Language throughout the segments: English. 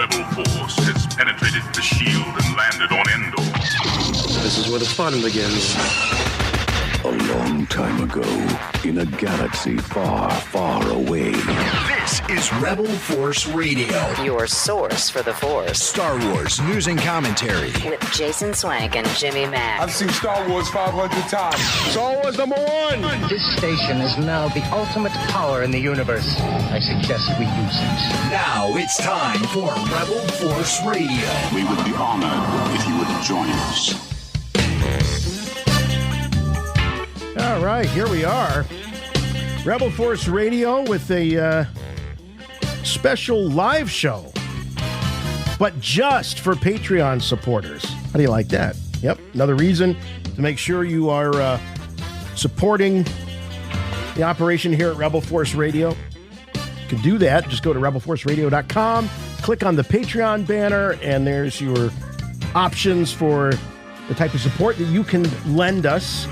rebel force has penetrated the shield and landed on Endor. This is where the fun begins. A long time ago, in a galaxy far, far away. This is Rebel Force Radio. Your source for the Force. Star Wars news and commentary. With Jason Swank and Jimmy Mack. I've seen Star Wars 500 times. Star Wars #1. This station is now the ultimate power in the universe. I suggest we use it. Now it's time for Rebel Force Radio. We would be honored if you would join us. All right, here we are. Rebel Force Radio with a special live show, but just for Patreon supporters. How do you like that? Yep, another reason to make sure you are supporting the operation here at Rebel Force Radio. You can do that. Just go to rebelforceradio.com, click on the Patreon banner, and there's your options for the type of support that you can lend us.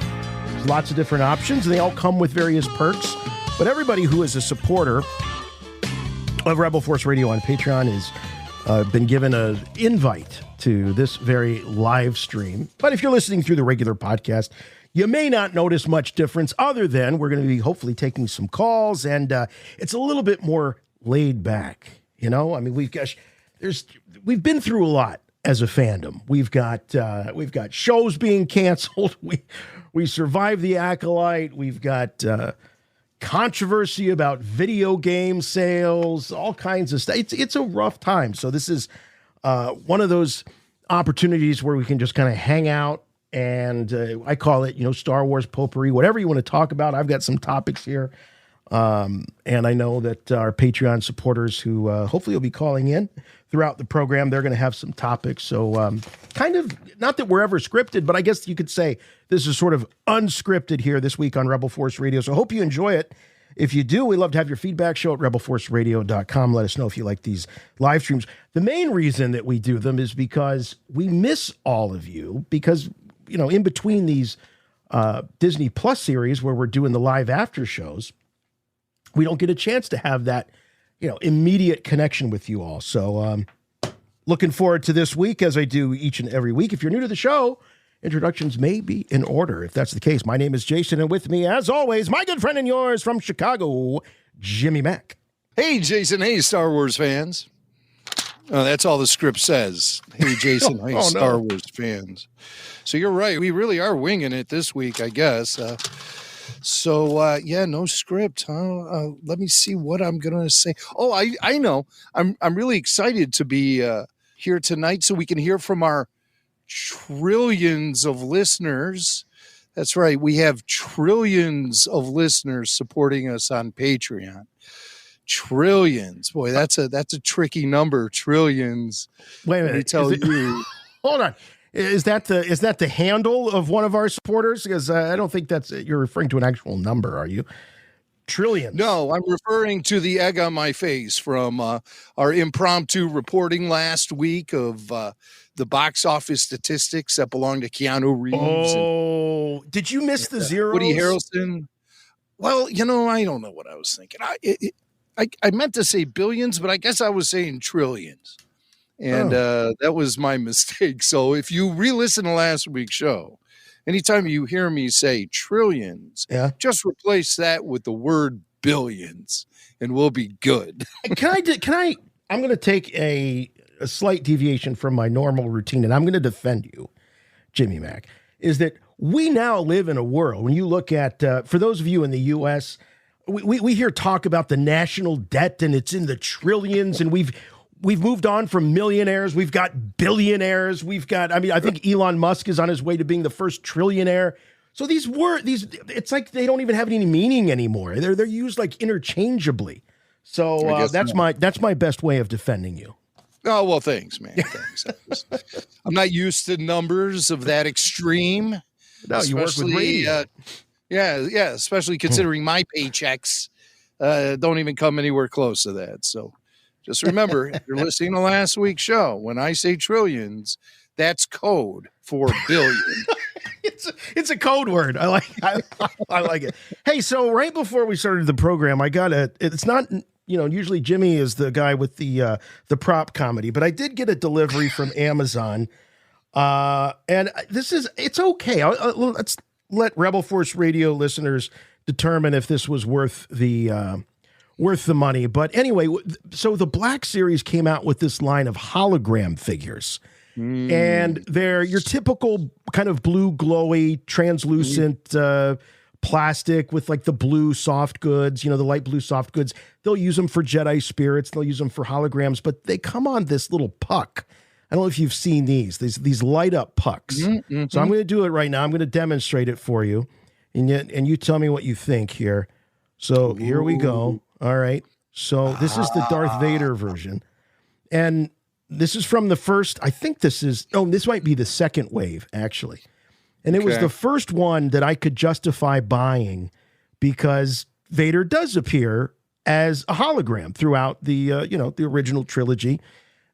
Lots of different options, and they all come with various perks. But everybody who is a supporter of Rebel Force Radio on Patreon has been given an invite to this very live stream. But if you're listening through the regular podcast, you may not notice much difference other than we're going to be hopefully taking some calls, and it's a little bit more laid back. You know, I mean, we've been through a lot as a fandom. We've got shows being canceled. We survived the Acolyte. We've got controversy about video game sales, all kinds of stuff. It's a rough time. So this is one of those opportunities where we can just kind of hang out, and I call it, Star Wars potpourri, whatever you want to talk about. I've got some topics here. And I know that our Patreon supporters who hopefully will be calling in throughout the program, they're going to have some topics. So kind of, not that we're ever scripted, but I guess you could say this is sort of unscripted here this week on Rebel Force Radio. So I hope you enjoy it. If you do, we love to have your feedback. Show at rebelforceradio.com. Let us know if you like these live streams. The main reason that we do them is because we miss all of you, because, in between these Disney Plus series where we're doing the live after shows, we don't get a chance to have that, immediate connection with you all. So looking forward to this week, as I do each and every week. If you're new to the show, introductions may be in order. If that's the case, my name is Jason, and with me, as always, my good friend and yours from Chicago, Jimmy Mack. Hey, Jason. Hey, Star Wars fans. That's all the script says. Hey, Jason. Hey, Star Wars fans. So you're right. We really are winging it this week, I guess. No script, huh? Let me see what I'm going to say. Oh, I know. I'm really excited to be here tonight so we can hear from our trillions of listeners. That's right. We have trillions of listeners supporting us on Patreon. Trillions. Boy, that's a tricky number. Trillions. Wait a minute. Hold on. Is that the handle of one of our supporters? Because I don't think you're referring to an actual number, are you? Trillions. No, I'm referring to the egg on my face from our impromptu reporting last week of the box office statistics that belong to Keanu Reeves. Oh, did you miss the zeros? Woody Harrelson. Well, I don't know what I was thinking. I meant to say billions, but I guess I was saying trillions. And that was my mistake. So if you re-listen to last week's show, anytime you hear me say trillions, just replace that with the word billions, and we'll be good. I'm going to take a slight deviation from my normal routine, and I'm going to defend you, Jimmy Mack, is that we now live in a world, when you look at, for those of you in the U.S., we hear talk about the national debt, and it's in the trillions, and we've moved on from millionaires. We've got billionaires. I think Elon Musk is on his way to being the first trillionaire. So it's like they don't even have any meaning anymore. They're used like interchangeably. So that's my best way of defending you. Oh, well, thanks, man. Thanks. I'm not used to numbers of that extreme. No, you work with radio. Yeah, especially considering my paychecks don't even come anywhere close to that. So just remember, if you're listening to last week's show, when I say trillions, that's code for billion. It's a code word. I like it. Hey, so right before we started the program, it's not usually Jimmy is the guy with the prop comedy, but I did get a delivery from Amazon. And it's okay. Let's let Rebel Force Radio listeners determine if this was worth the money. But anyway, so the Black Series came out with this line of hologram figures. And they're your typical kind of blue, glowy, translucent plastic with like the blue soft goods, the light blue soft goods. They'll use them for Jedi spirits. They'll use them for holograms, but they come on this little puck. I don't know if you've seen these light up pucks. Mm-hmm. So I'm going to do it right now. I'm going to demonstrate it for you. And you tell me what you think here. So here we go. All right. So this is the Darth Vader version. And this is from the first, I think this might be the second wave, actually. And it was the first one that I could justify buying because Vader does appear as a hologram throughout the original trilogy.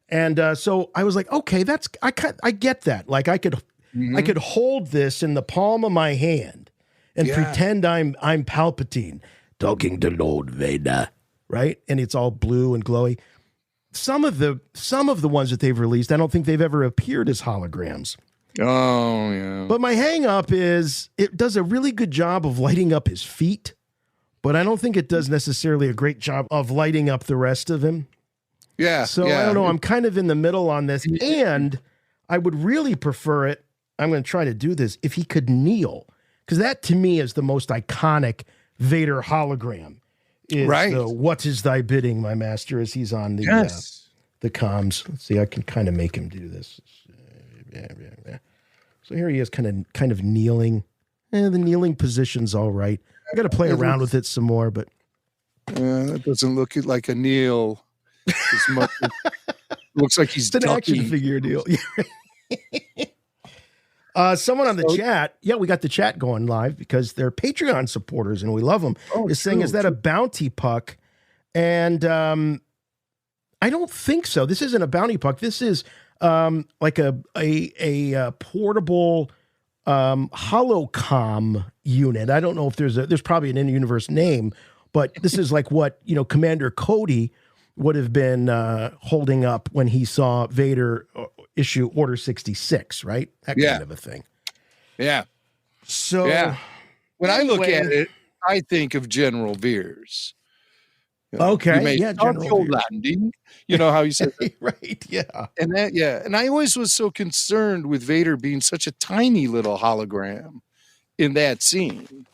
And so I was like, okay, I get that. Like I could hold this in the palm of my hand and pretend I'm Palpatine talking to Lord Vader, right? And it's all blue and glowy. Some of the ones that they've released, I don't think they've ever appeared as holograms. Oh, yeah. But my hang up is it does a really good job of lighting up his feet, but I don't think it does necessarily a great job of lighting up the rest of him. Yeah. So I don't know. I'm kind of in the middle on this, and I would really prefer it. I'm going to try to do this if he could kneel, because that to me is the most iconic Vader hologram. Is right. What is thy bidding, my master, as he's on the comms. Let's see, I can kind of make him do this. So here he is kind of kneeling. The kneeling position's all right. I got to play around with it some more, but that doesn't look like a kneel. Looks like he's an action figure deal. Someone on the chat, we got the chat going live because they're Patreon supporters and we love them. Is saying, is that a bounty puck? And I don't think so. This isn't a bounty puck. This is like a portable holocom unit. I don't know if there's probably an in-universe name, but this is like what Commander Cody would have been holding up when he saw Vader issue Order 66, right? That kind of a thing. Yeah. So when I look at it, I think of General Veers. Okay. General landing. You know how you said that? Right. Yeah. And and I always was so concerned with Vader being such a tiny little hologram in that scene,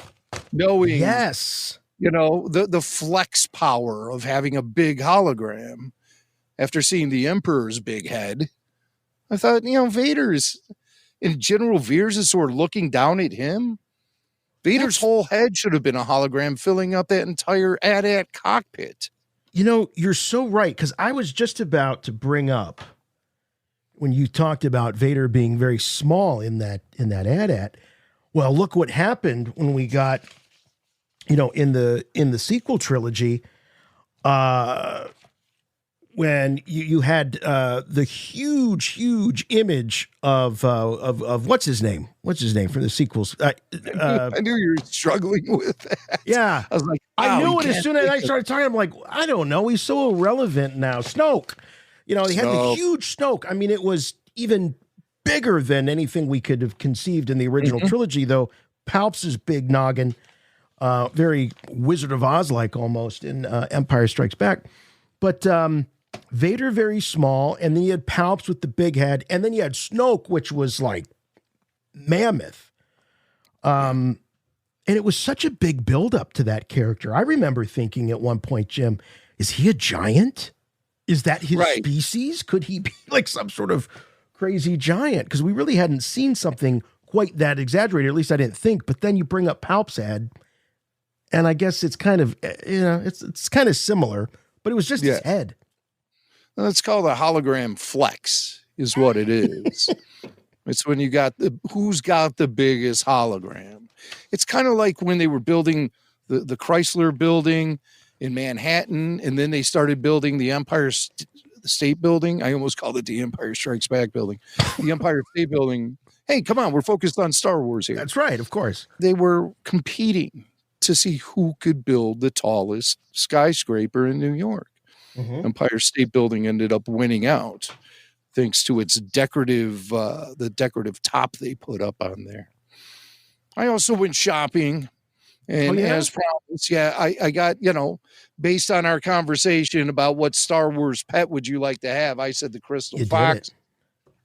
knowing the flex power of having a big hologram. After seeing the Emperor's big head, I thought, Vader's and General Veers is sort of looking down at him. Vader's whole head should have been a hologram filling up that entire AT-AT cockpit. You're so right, because I was just about to bring up when you talked about Vader being very small in that AT-AT. Well, look what happened when we got, in the sequel trilogy, when you had the huge image of what's his name from the sequels. I knew you were struggling with that. Yeah, I was like, I knew it as soon as I started talking. I'm like, I don't know. He's so irrelevant now. Snoke, he had the huge Snoke. I mean, it was even bigger than anything we could have conceived in the original trilogy. Though Palp's big noggin, very Wizard of Oz like almost in Empire Strikes Back, but. Vader very small, and then you had Palps with the big head, and then you had Snoke, which was like mammoth. And it was such a big buildup to that character. I remember thinking at one point, Jim, is he a giant? Is that his species? Could he be like some sort of crazy giant? Because we really hadn't seen something quite that exaggerated. At least I didn't think. But then you bring up Palp's head, and I guess it's kind of it's kind of similar, but it was just his head. It's called a hologram flex, is what it is. It's when you got who's got the biggest hologram. It's kind of like when they were building the Chrysler building in Manhattan, and then they started building the Empire State Building. I almost called it the Empire Strikes Back building. The Empire State Building. Hey, come on, we're focused on Star Wars here. That's right, of course. They were competing to see who could build the tallest skyscraper in New York. Empire State Building ended up winning out thanks to its decorative, the decorative top they put up on there. I also went shopping, and as promised, I got, based on our conversation about what Star Wars pet would you like to have, I said the Crystal Fox,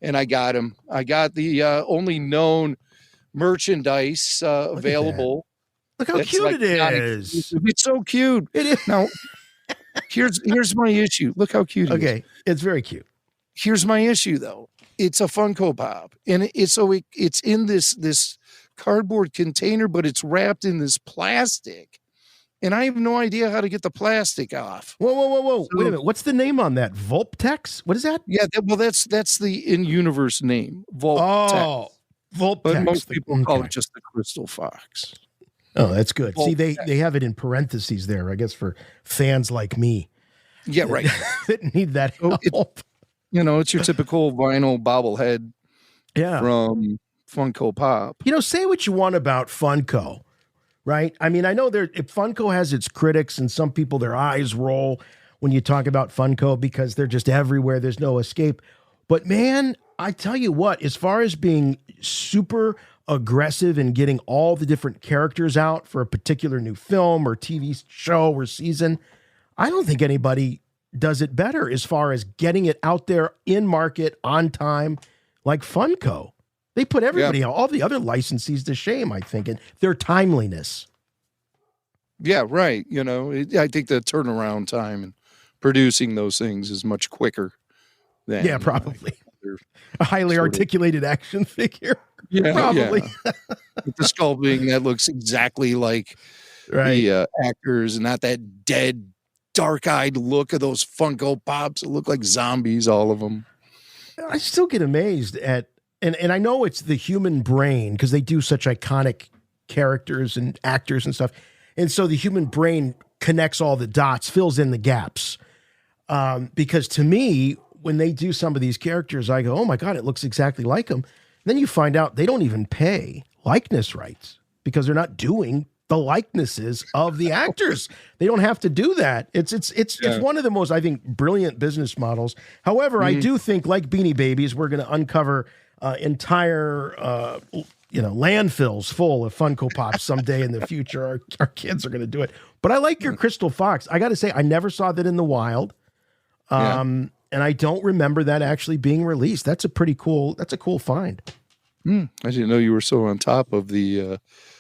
and I got him. I got the only known merchandise available. Look how cute it is. It's so cute. It is. Now, here's my issue. Look how cute it is. Okay, it's very cute. Here's my issue, though. It's a Funko Pop, and it's in this cardboard container, but it's wrapped in this plastic, and I have no idea how to get the plastic off. Whoa! So, wait a minute. What's the name on that? Vulptex? What is that? Yeah, that's the in-universe name. Vulptex. Oh, Vulptex. But most people call it just the Crystal Fox. Oh, that's good. Vulptex. See, they have it in parentheses there, I guess, for fans like me. Yeah, right. That need that help. It's your typical vinyl bobblehead from Funko Pop. Say what you want about Funko, right? I mean, I know Funko has its critics, and some people, their eyes roll when you talk about Funko because they're just everywhere. There's no escape. But man, I tell you what, as far as being super aggressive and getting all the different characters out for a particular new film or TV show or season, I don't think anybody does it better as far as getting it out there in market on time like Funko. They put everybody, all the other licensees to shame, I think, and their timeliness. Yeah, right. I think the turnaround time and producing those things is much quicker than probably a highly articulated action figure. Yeah, probably. With the sculpting that looks exactly like the actors, and not that dead, dark-eyed look of those Funko Pops that look like zombies, all of them. I still get amazed at, and I know it's the human brain because they do such iconic characters and actors and stuff. And so the human brain connects all the dots, fills in the gaps. Because to me, when they do some of these characters, I go, oh my God, it looks exactly like them. Then you find out they don't even pay likeness rights because they're not doing the likenesses of the actors. They don't have to do that. It's one of the most, I think, brilliant business models. However, I do think, like Beanie Babies, we're going to uncover entire landfills full of Funko Pops someday in the future. Our kids are going to do it. But I like your Crystal Fox. I got to say, I never saw that in the wild. And I don't remember that actually being released. That's a cool find. I didn't know you were so on top of the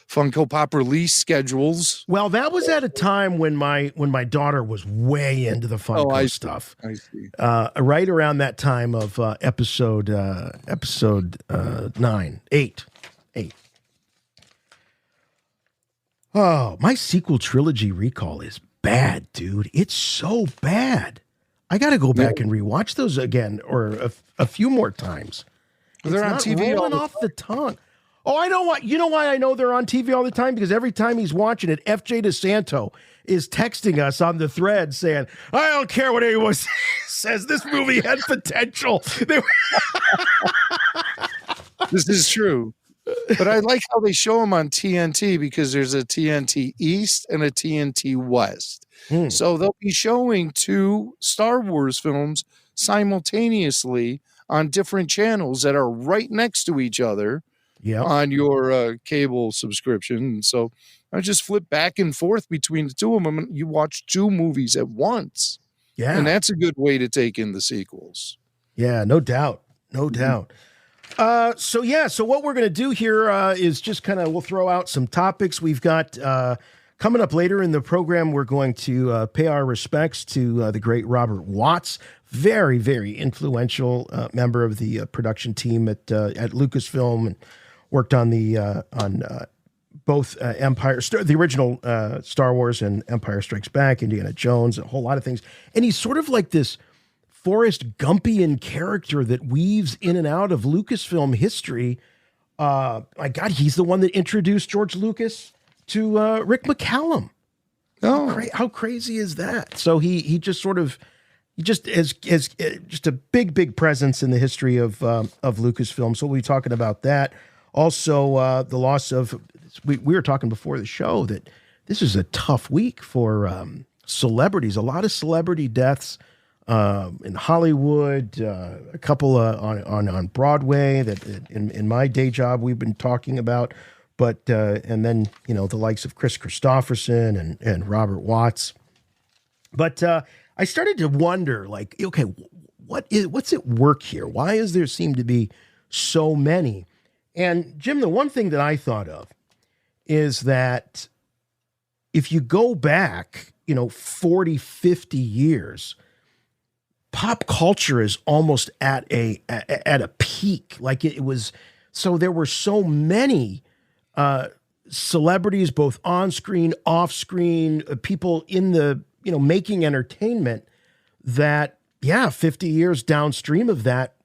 Funko Pop release schedules. Well, that was at a time when my daughter was way into the Funko stuff. I see. Right around that time of episode 8. Oh, my sequel trilogy recall is bad, dude. It's so bad. I got to go back and rewatch those again, or a few more times. They're on TV rolling off the tongue. Oh, I know what. You know why I know they're on TV all the time? Because every time he's watching it, FJ DeSanto is texting us on the thread saying, "I don't care what anyone says. This movie had potential." This is true. But I like how they show them on TNT because there's a TNT East and a TNT West. So they'll be showing 2 Star Wars films simultaneously on different channels that are right next to each other on your cable subscription. So I just flip back and forth between the two of them, and you watch 2 movies at once. Yeah. And that's a good way to take in the sequels. Yeah, no doubt. No doubt. So what we're going to do here is just we'll throw out some topics. We've got coming up later in the program, we're going to pay our respects to the great Robert Watts, very, very influential member of the production team at Lucasfilm, and worked on both the original Star Wars and Empire Strikes Back, Indiana Jones, a whole lot of things. And he's sort of like this Forrest Gumpian character that weaves in and out of Lucasfilm history. My God, he's the one that introduced George Lucas to Rick McCallum. Oh, how crazy is that? So he just has just a big presence in the history of Lucasfilm. So we'll be talking about that. Also, the loss of, we were talking before the show that this is a tough week for celebrities. A lot of celebrity deaths in Hollywood, a couple on Broadway that in my day job we've been talking about, but and then the likes of Kristofferson and Robert Watts. But I started to wonder, like, okay, what's at work here? Why is there seem to be so many? And Jim, the one thing that I thought of is that if you go back, 40, 50 years, pop culture is almost at a peak. Like it was, so there were so many celebrities, both on screen, off screen, people in the, making entertainment that, 50 years downstream of that,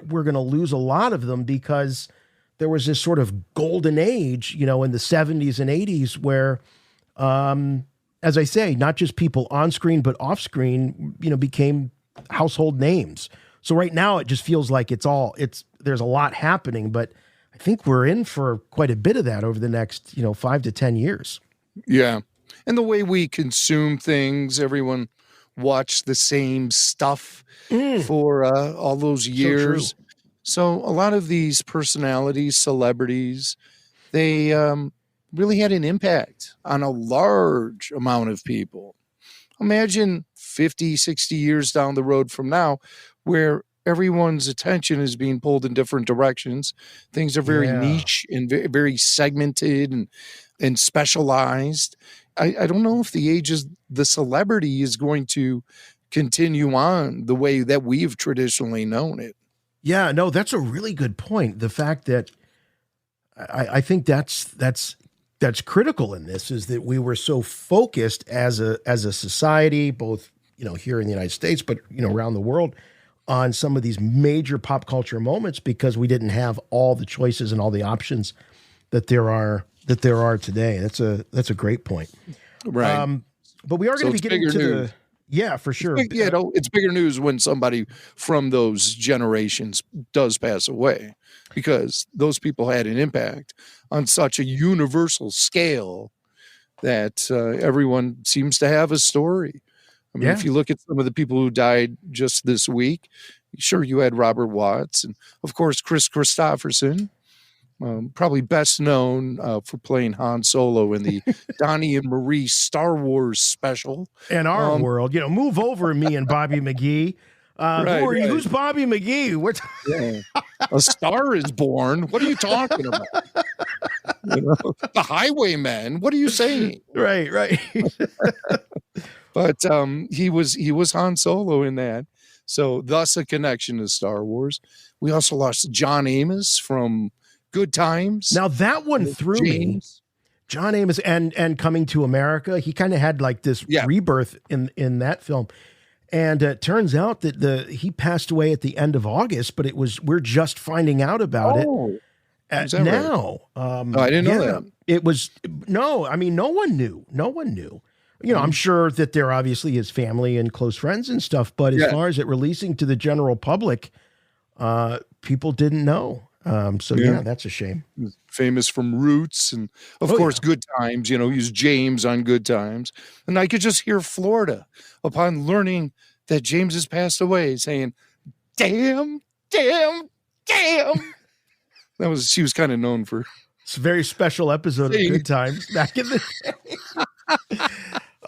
we're going to lose a lot of them because there was this sort of golden age, in the 70s and 80s where, as I say, not just people on screen, but off screen, became household names. So right now it just feels like there's a lot happening, but I think we're in for quite a bit of that over the next, 5 to 10 years. Yeah. And the way we consume things, everyone watched the same stuff for all those years. So a lot of these personalities, celebrities, they really had an impact on a large amount of people. Imagine 50, 60 years down the road from now where everyone's attention is being pulled in different directions. Things are very niche and very segmented and specialized. I don't know if the age of the celebrity is going to continue on the way that we've traditionally known it. Yeah, no, that's a really good point. The fact that I think that's critical in this is that we were so focused as a society, both here in the United States, but around the world, on some of these major pop culture moments because we didn't have all the choices and all the options that there are today. That's a great point. Right. But we are going to be getting to news. For sure. It's bigger news when somebody from those generations does pass away because those people had an impact on such a universal scale that everyone seems to have a story. I mean, if you look at some of the people who died just this week, sure, you had Robert Watts and, of course, Kristofferson, probably best known for playing Han Solo in the Donny and Marie Star Wars special. In our world, move over me and Bobby McGee. Who are you? Who's Bobby McGee? A star is born. What are you talking about? The Highwaymen. What are you saying? Right. But he was Han Solo in that. So thus a connection to Star Wars. We also lost John Amos from Good Times. Now that one threw me. John Amos and Coming to America. He kind of had like this rebirth in that film. And it turns out that he passed away at the end of August, but we're just finding out about it now. Right? I didn't know that. It was no one knew. No one knew. I'm sure that they're obviously his family and close friends and stuff, but as far as it releasing to the general public, people didn't know. That's a shame. Famous from Roots and, of course, Good Times. He was James on Good Times. And I could just hear Florida, upon learning that James has passed away, saying, damn. She was kind of known for. It's a very special episode of Good Times back in the day.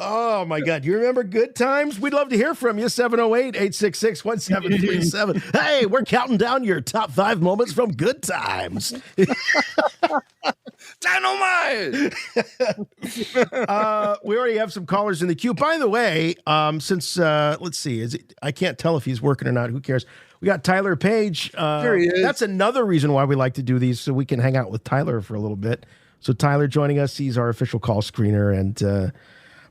Oh, my God. You remember Good Times? We'd love to hear from you. 708-866-1737. Hey, we're counting down your top 5 moments from Good Times. Dynamite! We already have some callers in the queue. By the way, since, let's see, I can't tell if he's working or not. Who cares? We got Tyler Page. There he is. That's another reason why we like to do these, so we can hang out with Tyler for a little bit. So Tyler joining us. He's our official call screener and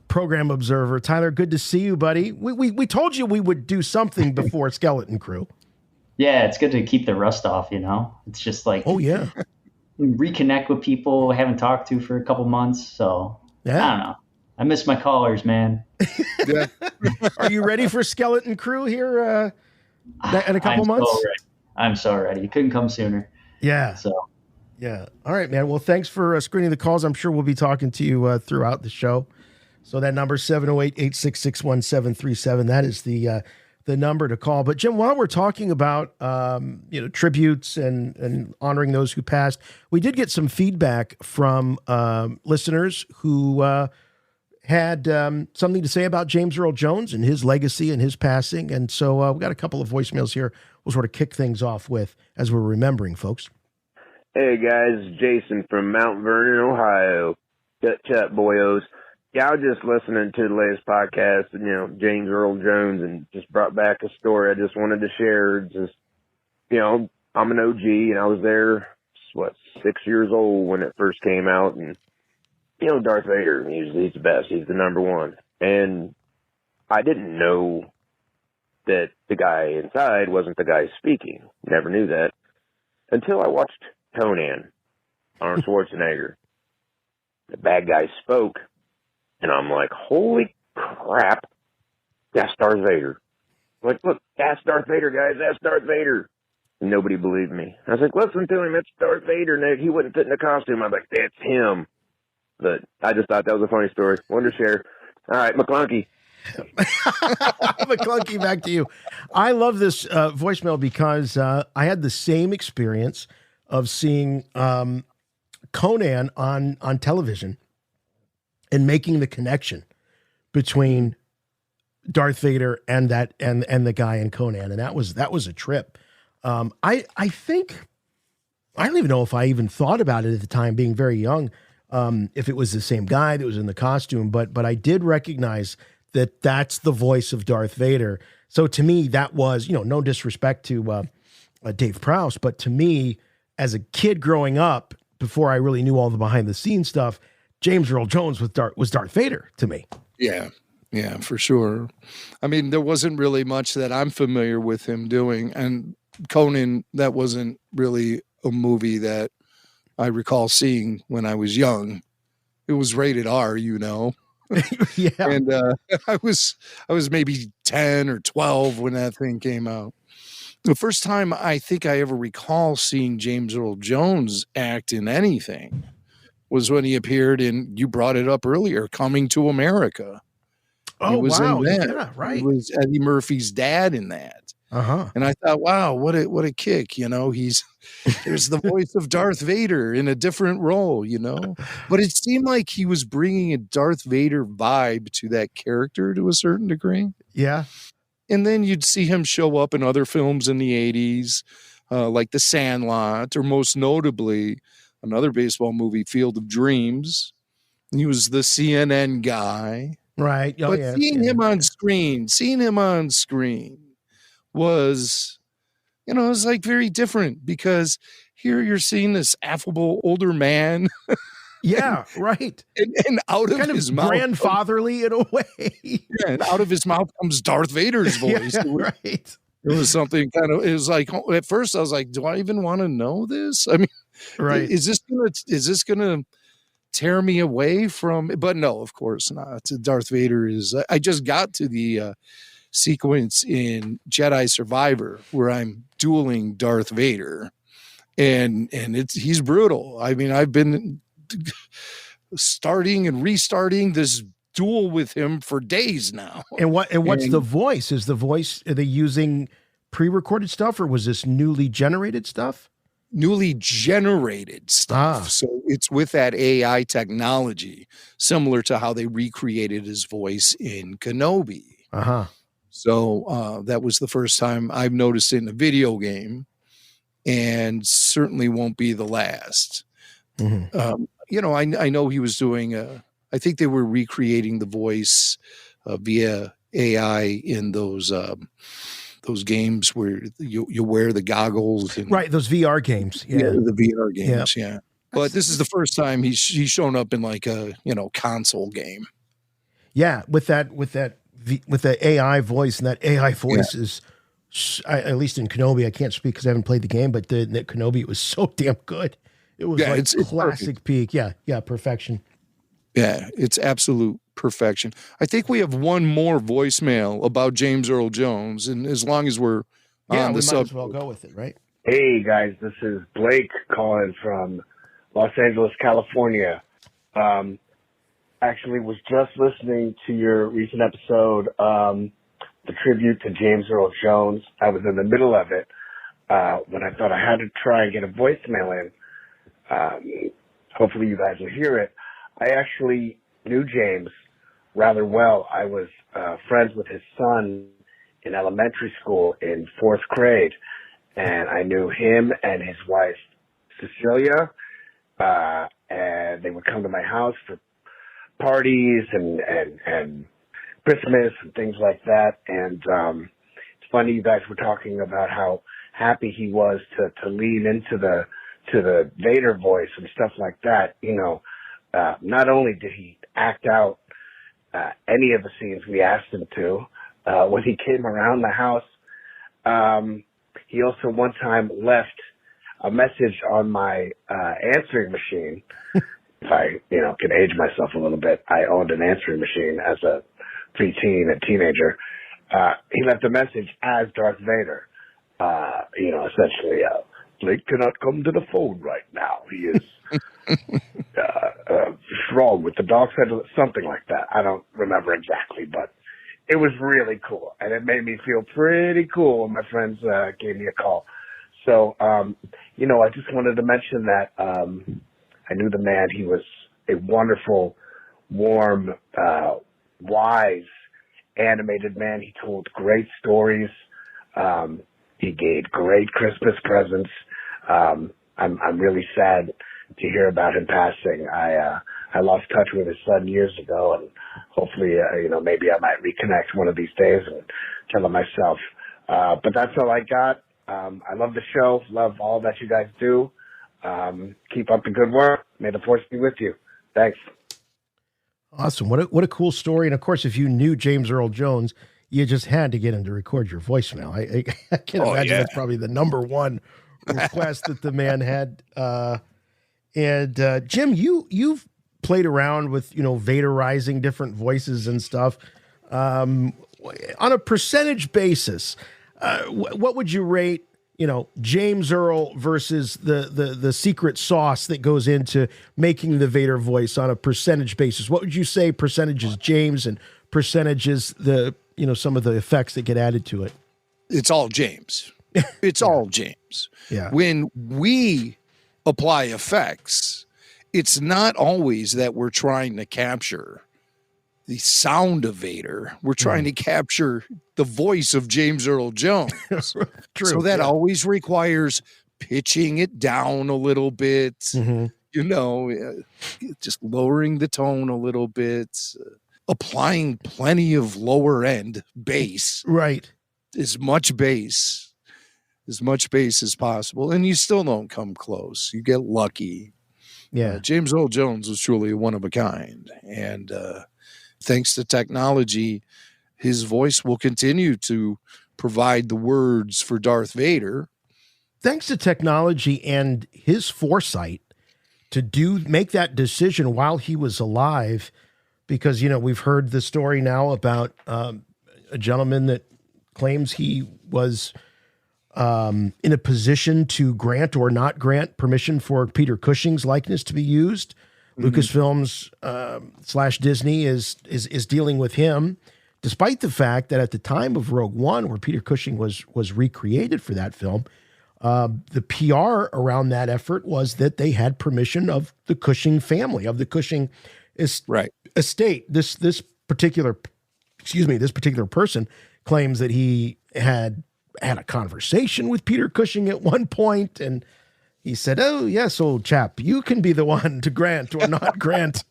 program observer. Tyler, good to see you, buddy. We told you we would do something before Skeleton Crew. Yeah, it's good to keep the rust off, It's just like, reconnect with people I haven't talked to for a couple months. So I don't know. I miss my callers, man. Are you ready for Skeleton Crew here in a couple months? I'm so ready. You couldn't come sooner. Yeah. So Yeah. All right, man. Well, thanks for screening the calls. I'm sure we'll be talking to you throughout the show. So that number 708-866-1737. That is the number to call. But Jim, while we're talking about tributes and honoring those who passed, we did get some feedback from listeners who had something to say about James Earl Jones and his legacy and his passing. And so we got a couple of voicemails here we'll sort of kick things off with as we're remembering, folks. Hey guys, Jason from Mount Vernon, Ohio. Chut boyos. Yeah, I was just listening to the latest podcast, and, James Earl Jones, and just brought back a story I just wanted to share. It's just, I'm an OG, and I was there, 6 years old when it first came out, and, Darth Vader, he's the best. He's the number one. And I didn't know that the guy inside wasn't the guy speaking. Never knew that until I watched Conan, Arnold Schwarzenegger. The bad guy spoke. And I'm like, holy crap, that's Darth Vader. I'm like, look, that's Darth Vader, guys, that's Darth Vader. And nobody believed me. I was like, listen to him, it's Darth Vader. And he wouldn't fit in the costume. I'm like, that's him. But I just thought that was a funny story. Wanted to share. All right, McClunky. McClunky, back to you. I love this voicemail because I had the same experience of seeing Conan on television and making the connection between Darth Vader and the guy in Conan, and that was a trip. I think I don't even know if I even thought about it at the time, being very young, if it was the same guy that was in the costume, but I did recognize that that's the voice of Darth Vader. So to me, that was, no disrespect to Dave Prowse, but to me, as a kid growing up, before I really knew all the behind the scenes stuff, James Earl Jones was Darth Vader to me. Yeah, for sure. I mean, there wasn't really much that I'm familiar with him doing. And Conan, that wasn't really a movie that I recall seeing when I was young. It was rated R, Yeah. And I was maybe 10 or 12 when that thing came out. The first time I think I ever recall seeing James Earl Jones act in anything was when he appeared in, you brought it up earlier, Coming to America. Oh, he was wow. in that. Yeah, right. He was Eddie Murphy's dad in that. Uh-huh. And I thought, wow, what a kick, there's the voice of Darth Vader in a different role, But it seemed like he was bringing a Darth Vader vibe to that character to a certain degree. Yeah. And then you'd see him show up in other films in the 80s, like The Sandlot, or most notably, another baseball movie, Field of Dreams. He was the CNN guy. Right. Oh, but yeah, seeing him on screen was, it was like very different, because here you're seeing this affable older man. Yeah, right. And out of his mouth, grandfatherly in a way. Yeah, and out of his mouth comes Darth Vader's voice. Yeah, right. It was something it was like, at first I was like, do I even want to know this? I mean, right. Is this gonna tear me away from, but no, of course not. Darth Vader is, I just got to the sequence in Jedi Survivor where I'm dueling Darth Vader, and he's brutal. I mean, I've been starting and restarting this duel with him for days now. And what's the voice? Are they using pre-recorded stuff, or was this newly generated stuff? Newly generated stuff. So it's with that AI technology, similar to how they recreated his voice in Kenobi. Uh-huh. So that was the first time I've noticed it in a video game, and certainly won't be the last. Mm-hmm. I know he was doing I think they were recreating the voice via AI in those games where you wear the goggles. And, right, those VR games. Yeah, the VR games, yeah. But this is the first time he's shown up in like a console game. Yeah, with the AI voice, and that AI voice is, at least in Kenobi, I can't speak because I haven't played the game, but the Kenobi was so damn good. It was it's classic peak. Yeah, perfection. Yeah, it's absolute perfection. I think we have one more voicemail about James Earl Jones, and as long as we're on the we might subject, as well go with it, right? Hey guys, this is Blake calling from Los Angeles, California. Actually was just listening to your recent episode, the tribute to James Earl Jones. I was in the middle of it when I thought I had to try and get a voicemail in. Hopefully you guys will hear it. I actually knew James rather well. I was friends with his son in elementary school in 4th grade. And I knew him and his wife, Cecilia, and they would come to my house for parties and Christmas and things like that. And it's funny you guys were talking about how happy he was to lean into the Vader voice and stuff like that. You know, not only did he act out any of the scenes we asked him to, when he came around the house, he also one time left a message on my answering machine. If I, can age myself a little bit, I owned an answering machine as a preteen and teenager. He left a message as Darth Vader. Essentially, Blake cannot come to the phone right now. He is wrong with the dark side, something like that. I don't remember exactly, but it was really cool, and it made me feel pretty cool when my friends gave me a call. So, I just wanted to mention that I knew the man. He was a wonderful, warm, wise, animated man. He told great stories. He gave great Christmas presents. I'm really sad to hear about him passing. I lost touch with his son years ago, and hopefully, maybe I might reconnect one of these days and tell him myself. But that's all I got. I love the show. Love all that you guys do. Keep up the good work. May the force be with you. Thanks. Awesome. What a cool story. And of course, if you knew James Earl Jones, you just had to get him to record your voicemail. I can imagine that's probably the number one request that the man had. And Jim, you've played around with, Vaderizing different voices and stuff. On a percentage basis, what would you rate, James Earl versus the secret sauce that goes into making the Vader voice on a percentage basis? What would you say percentage is James and percentage is some of the effects that get added to it? It's all James. It's all James. Yeah. When we apply effects, it's not always that we're trying to capture the sound of Vader. We're trying to capture the voice of James Earl Jones. True. So that always requires pitching it down a little bit, just lowering the tone a little bit, applying plenty of lower end bass. Right. As much bass as possible. And you still don't come close. You get lucky. Yeah. James Earl Jones was truly one of a kind. And thanks to technology, his voice will continue to provide the words for Darth Vader. Thanks to technology and his foresight to make that decision while he was alive, because, we've heard the story now about a gentleman that claims he was in a position to grant or not grant permission for Peter Cushing's likeness to be used. Lucasfilms / Disney is dealing with him, despite the fact that at the time of Rogue One, where Peter Cushing was recreated for that film, the PR around that effort was that they had permission of the Cushing family, of the Cushing estate. This particular person claims that he had a conversation with Peter Cushing at one point, and he said, "Oh, yes, old chap, you can be the one to grant or not grant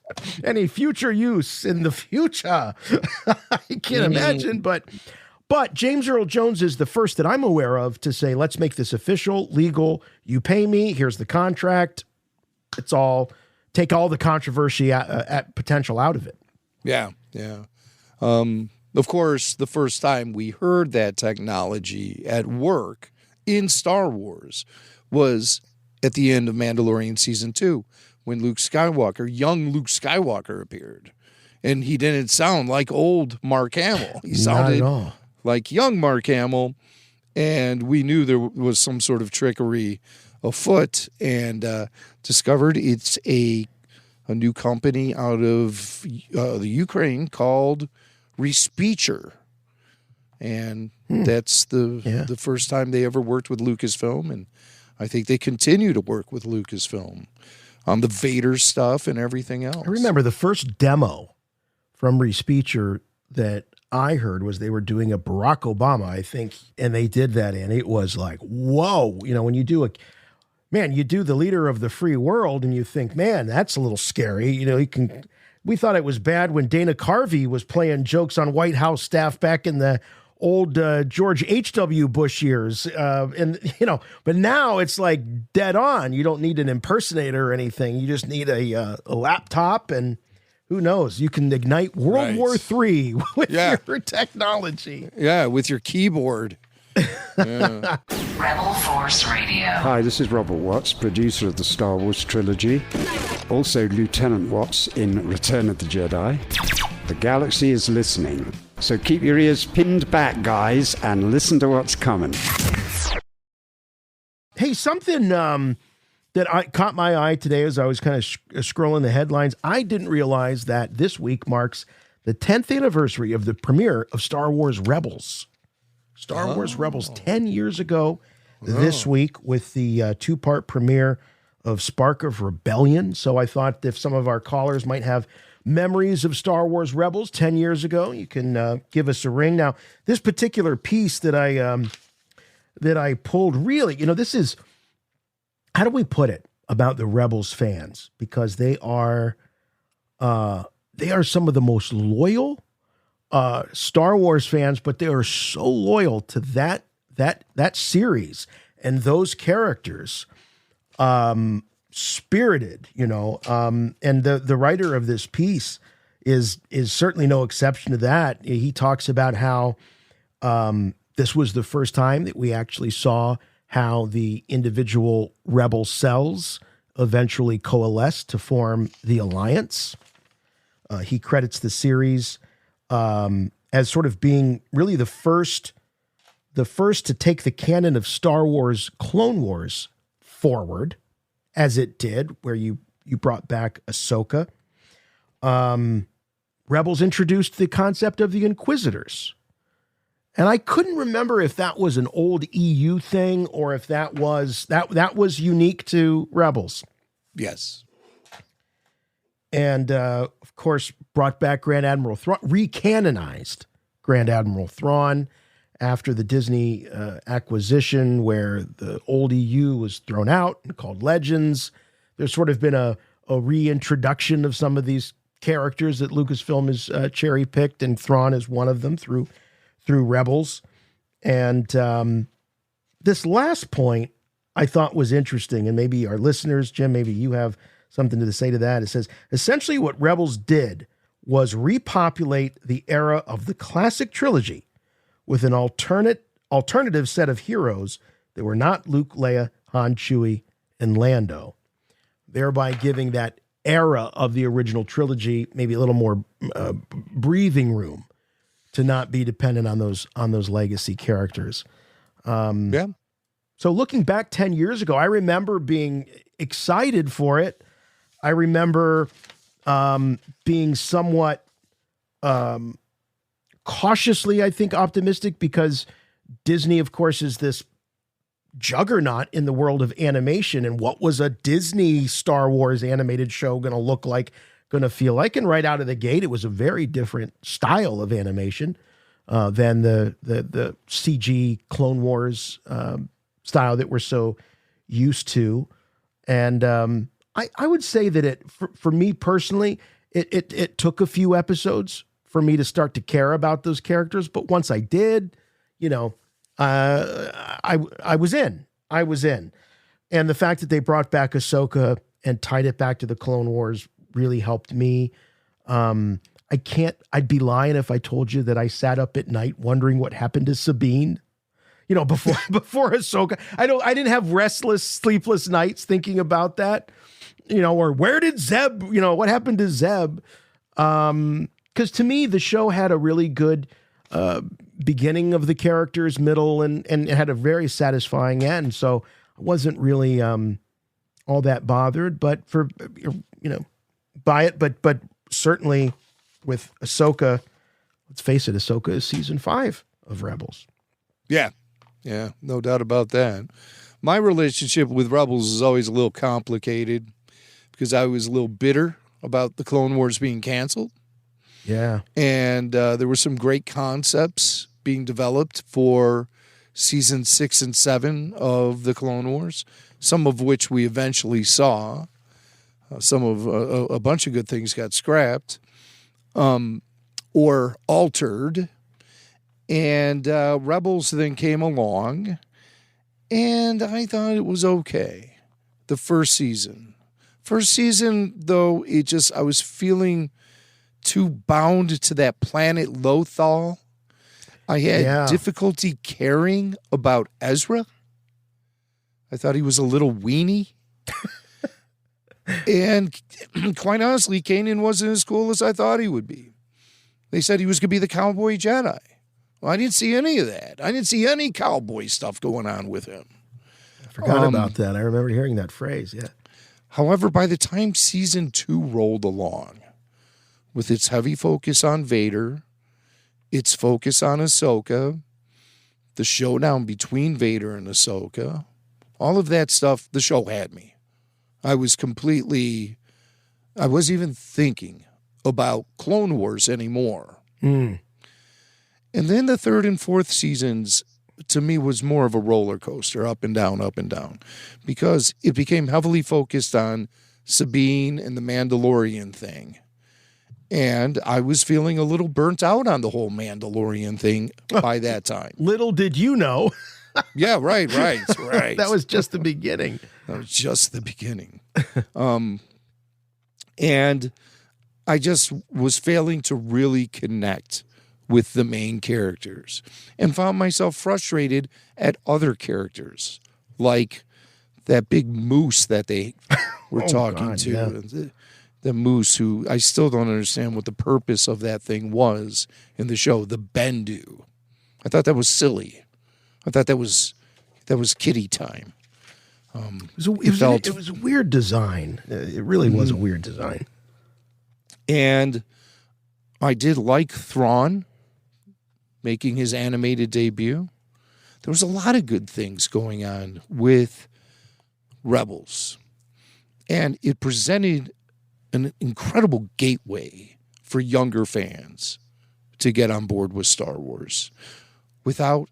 any future use in the future." I can't imagine, but James Earl Jones is the first that I'm aware of to say, let's make this official, legal. You pay me. Here's the contract. It's all, take all the controversy at potential out of it. Yeah. Of course, the first time we heard that technology at work in Star Wars was at the end of Mandalorian Season 2, when young Luke Skywalker appeared. And he didn't sound like old Mark Hamill. He sounded like young Mark Hamill. and we knew there was some sort of trickery afoot, and discovered it's a new company out of the Ukraine called Respeecher. And that's the first time they ever worked with Lucasfilm, and I think they continue to work with Lucasfilm on the Vader stuff and everything else. I remember the first demo from Respeecher that I heard was they were doing a Barack Obama, I think, and they did that, and it was like, whoa. You know, when you do you do the leader of the free world, and you think, man, that's a little scary. You know, we thought it was bad when Dana Carvey was playing jokes on White House staff back in the old George H.W. Bush years. But now it's like dead on. You don't need an impersonator or anything. You just need a laptop, and who knows? You can ignite World War III with your technology. Yeah, with your keyboard. Rebel Force Radio. Hi, this is Robert Watts, producer of the Star Wars trilogy. Also Lieutenant Watts in Return of the Jedi. The galaxy is listening. So keep your ears pinned back, guys, and listen to what's coming. Hey, something that caught my eye today as I was kind of scrolling the headlines. I didn't realize that this week marks the 10th anniversary of the premiere of Star Wars Rebels. Star Wars Rebels 10 years ago this week with the two-part premiere of Spark of Rebellion. So I thought if some of our callers might have memories of Star Wars Rebels 10 years ago, you can give us a ring. Now, this particular piece that I pulled, really, this is, how do we put it about the Rebels fans? Because they are some of the most loyal Star Wars fans, but they are so loyal to that series and those characters, spirited, and the writer of this piece is certainly no exception to that. He talks about how this was the first time that we actually saw how the individual rebel cells eventually coalesced to form the Alliance. He credits the series as sort of being really the first to take the canon of Star Wars Clone Wars forward, as it did, where you brought back Ahsoka. Rebels introduced the concept of the Inquisitors. And I couldn't remember if that was an old EU thing or if that was unique to Rebels. Yes. And, of course, brought back Grand Admiral Thrawn, recanonized Grand Admiral Thrawn after the Disney acquisition, where the old EU was thrown out and called Legends. There's sort of been a reintroduction of some of these characters that Lucasfilm has cherry-picked, and Thrawn is one of them through Rebels. And this last point I thought was interesting, and maybe our listeners, Jim, maybe you have something to say to that. It says, essentially what Rebels did was repopulate the era of the classic trilogy with an alternative set of heroes that were not Luke, Leia, Han, Chewie, and Lando, thereby giving that era of the original trilogy maybe a little more breathing room to not be dependent on those legacy characters. So looking back 10 years ago, I remember being excited for it. I remember being somewhat cautiously, I think, optimistic, because Disney, of course, is this juggernaut in the world of animation. And what was a Disney Star Wars animated show going to look like, going to feel like? And right out of the gate, it was a very different style of animation than the CG Clone Wars style that we're so used to. And I would say that for me personally, it took a few episodes for me to start to care about those characters. But once I did, I was in. And the fact that they brought back Ahsoka and tied it back to the Clone Wars really helped me. I'd be lying if I told you that I sat up at night wondering what happened to Sabine. Before Ahsoka, I didn't have restless, sleepless nights thinking about that, or where did Zeb, what happened to Zeb? Because to me, the show had a really good beginning of the characters, middle, and it had a very satisfying end. So I wasn't really all that bothered, but by it. But certainly with Ahsoka, let's face it, Ahsoka is season 5 of Rebels. Yeah, no doubt about that. My relationship with Rebels is always a little complicated because I was a little bitter about the Clone Wars being canceled. Yeah. And there were some great concepts being developed for season 6 and 7 of the Clone Wars, some of which we eventually saw. A bunch of good things got scrapped or altered. And Rebels then came along, and I thought it was okay. The first season, though, I was feeling too bound to that planet Lothal. I had difficulty caring about Ezra. I thought he was a little weenie. And quite honestly, Kanan wasn't as cool as I thought he would be. They said he was going to be the cowboy Jedi. Well, I didn't see any of that. I didn't see any cowboy stuff going on with him. I forgot about that. I remember hearing that phrase, yeah. However, by the time season 2 rolled along, with its heavy focus on Vader, its focus on Ahsoka, the showdown between Vader and Ahsoka, all of that stuff, the show had me. I wasn't even thinking about Clone Wars anymore. And then the 3rd and 4th seasons, to me, was more of a roller coaster, up and down, because it became heavily focused on Sabine and the Mandalorian thing. And I was feeling a little burnt out on the whole Mandalorian thing by that time. Little did you know. Yeah, right. That was just the beginning. And I just was failing to really connect with the main characters and found myself frustrated at other characters, like that big moose that they were talking to. Yeah. The moose, who I still don't understand what the purpose of that thing was in the show, the Bendu. I thought that was silly. I thought that was kiddie time. It was a weird design. It really was a weird design. And I did like Thrawn making his animated debut. There was a lot of good things going on with Rebels. And it presented an incredible gateway for younger fans to get on board with Star Wars without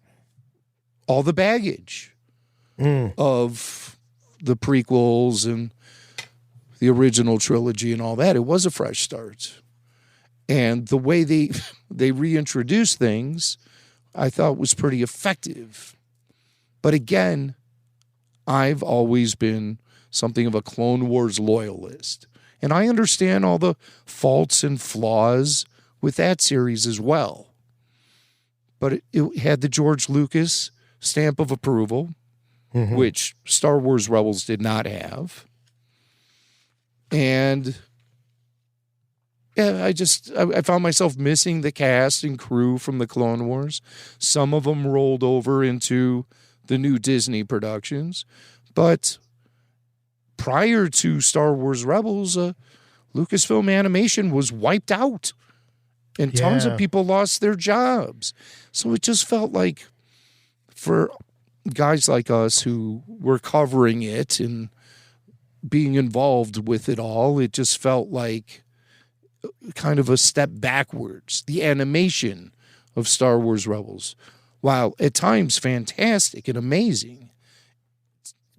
all the baggage of the prequels and the original trilogy and all that. It was a fresh start. And the way they reintroduced things, I thought was pretty effective. But again, I've always been something of a Clone Wars loyalist. And I understand all the faults and flaws with that series as well. But it had the George Lucas stamp of approval, which Star Wars Rebels did not have. And yeah, I found myself missing the cast and crew from the Clone Wars. Some of them rolled over into the new Disney productions. But prior to Star Wars Rebels, Lucasfilm Animation was wiped out. And tons of people lost their jobs. So it just felt like for guys like us who were covering it and being involved with it all, it just felt like kind of a step backwards. The animation of Star Wars Rebels, while at times fantastic and amazing,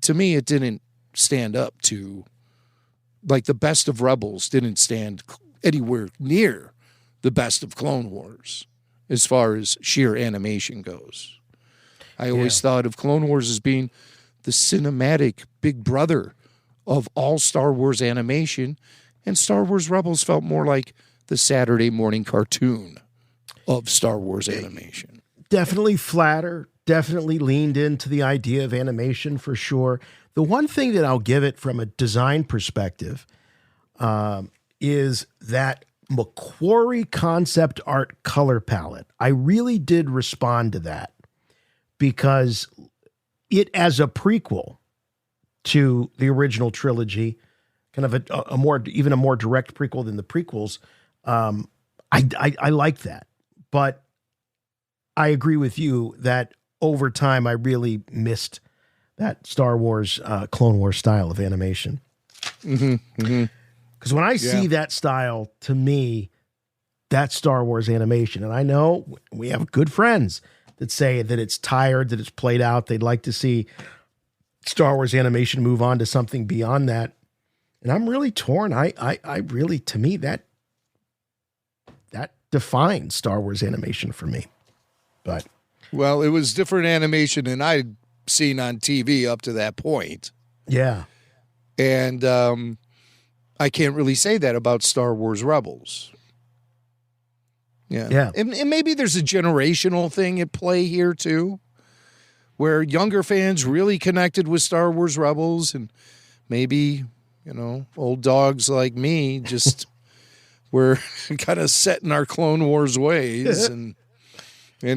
to me it didn't stand up to, like, the best of Rebels didn't stand anywhere near the best of Clone Wars as far as sheer animation goes. I always thought of Clone Wars as being the cinematic big brother of all Star Wars animation, and Star Wars Rebels felt more like the Saturday morning cartoon of Star Wars animation. Definitely flatter, definitely leaned into the idea of animation for sure. The one thing that I'll give it from a design perspective is that McQuarrie concept art color palette. I really did respond to that because it, as a prequel to the original trilogy, kind of a more direct prequel than the prequels, I like that. But I agree with you that over time I really missed that Star Wars Clone Wars style of animation. Because when I see that style, to me, that's Star Wars animation. And I know we have good friends that say that it's tired, that it's played out. They'd like to see Star Wars animation move on to something beyond that. And I'm really torn. I really, to me, that defines Star Wars animation for me. But well, it was different animation than I'd seen on TV up to that point. Yeah. And I can't really say that about Star Wars Rebels. Yeah. And maybe there's a generational thing at play here too, where younger fans really connected with Star Wars Rebels, and maybe, old dogs like me just were kind of set in our Clone Wars ways, and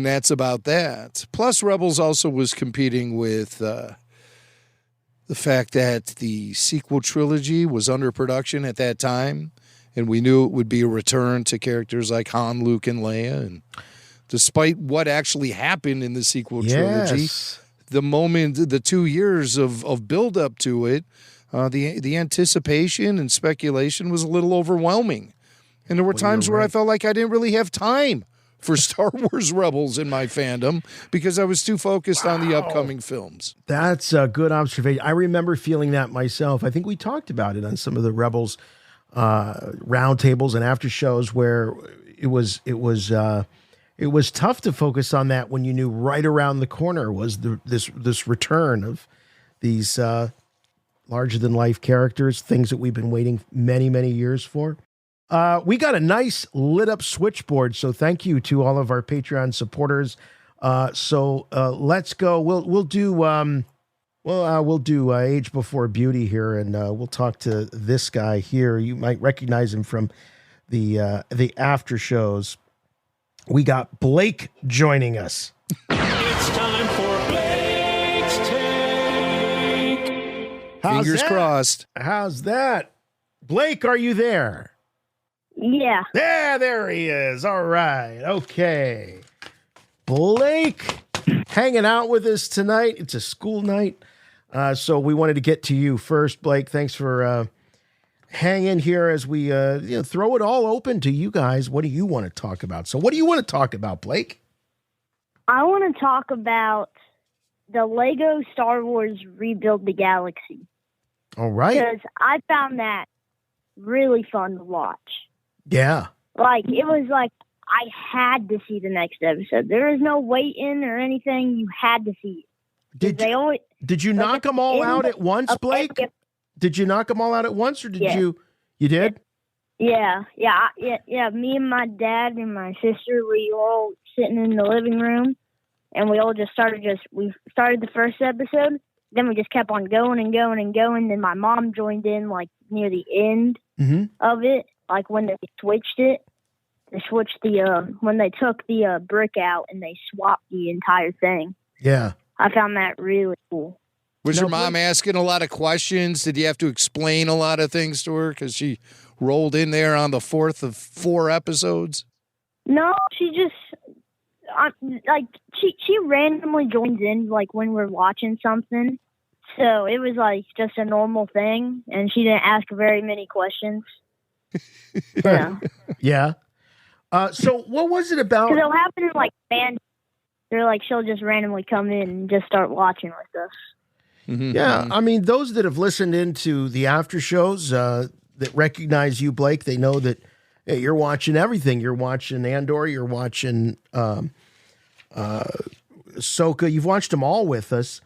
that's about that. Plus, Rebels also was competing with the fact that the sequel trilogy was under production at that time, and we knew it would be a return to characters like Han, Luke, and Leia. And despite what actually happened in the sequel trilogy, the 2 years of build up to it, the anticipation and speculation was a little overwhelming. And there were times where I felt like I didn't really have time for Star Wars Rebels in my fandom because I was too focused on the upcoming films. That's a good observation. I remember feeling that myself. I think we talked about it on some of the Rebels roundtables and after shows where it was tough to focus on that when you knew right around the corner was this return of these larger than life characters, things that we've been waiting many, many years for. We got a nice lit up switchboard, so thank you to all of our Patreon supporters. So let's go. We'll do Age Before Beauty here, and we'll talk to this guy here. You might recognize him from the after shows. We got Blake joining us. It's time for Blake's Take. Fingers crossed. How's that? Blake, are you there? Yeah. Yeah, there he is. All right. Okay. Blake hanging out with us tonight. It's a school night. So we wanted to get to you first, Blake. Thanks for hanging here as we throw it all open to you guys. What do you want to talk about? So what do you want to talk about, Blake? I want to talk about the Lego Star Wars Rebuild the Galaxy. All right. Because I found that really fun to watch. Yeah. Like, it was like I had to see the next episode. There is no waiting or anything. You had to see it. Did you knock them all out at once, Blake? Did you knock them all out at once, or did you? You did? Yeah. Me and my dad and my sister, we all sitting in the living room, and we all just started. We started the first episode, then we just kept on going and going and going. Then my mom joined in like near the end of it, like when they switched it. They switched when they took the brick out and they swapped the entire thing. Yeah. I found that really cool. Was your mom asking a lot of questions? Did you have to explain a lot of things to her because she rolled in there on the fourth of 4 episodes? No, she just she randomly joins in like when we're watching something. So it was like just a normal thing, and she didn't ask very many questions. Yeah. Yeah. So what was it about? Because it'll happen in like band. They're like, she'll just randomly come in and just start watching with us. Yeah, I mean, those that have listened into the after shows that recognize you, Blake, they know that you're watching everything. You're watching Andor, you're watching Ahsoka. You've watched them all with us.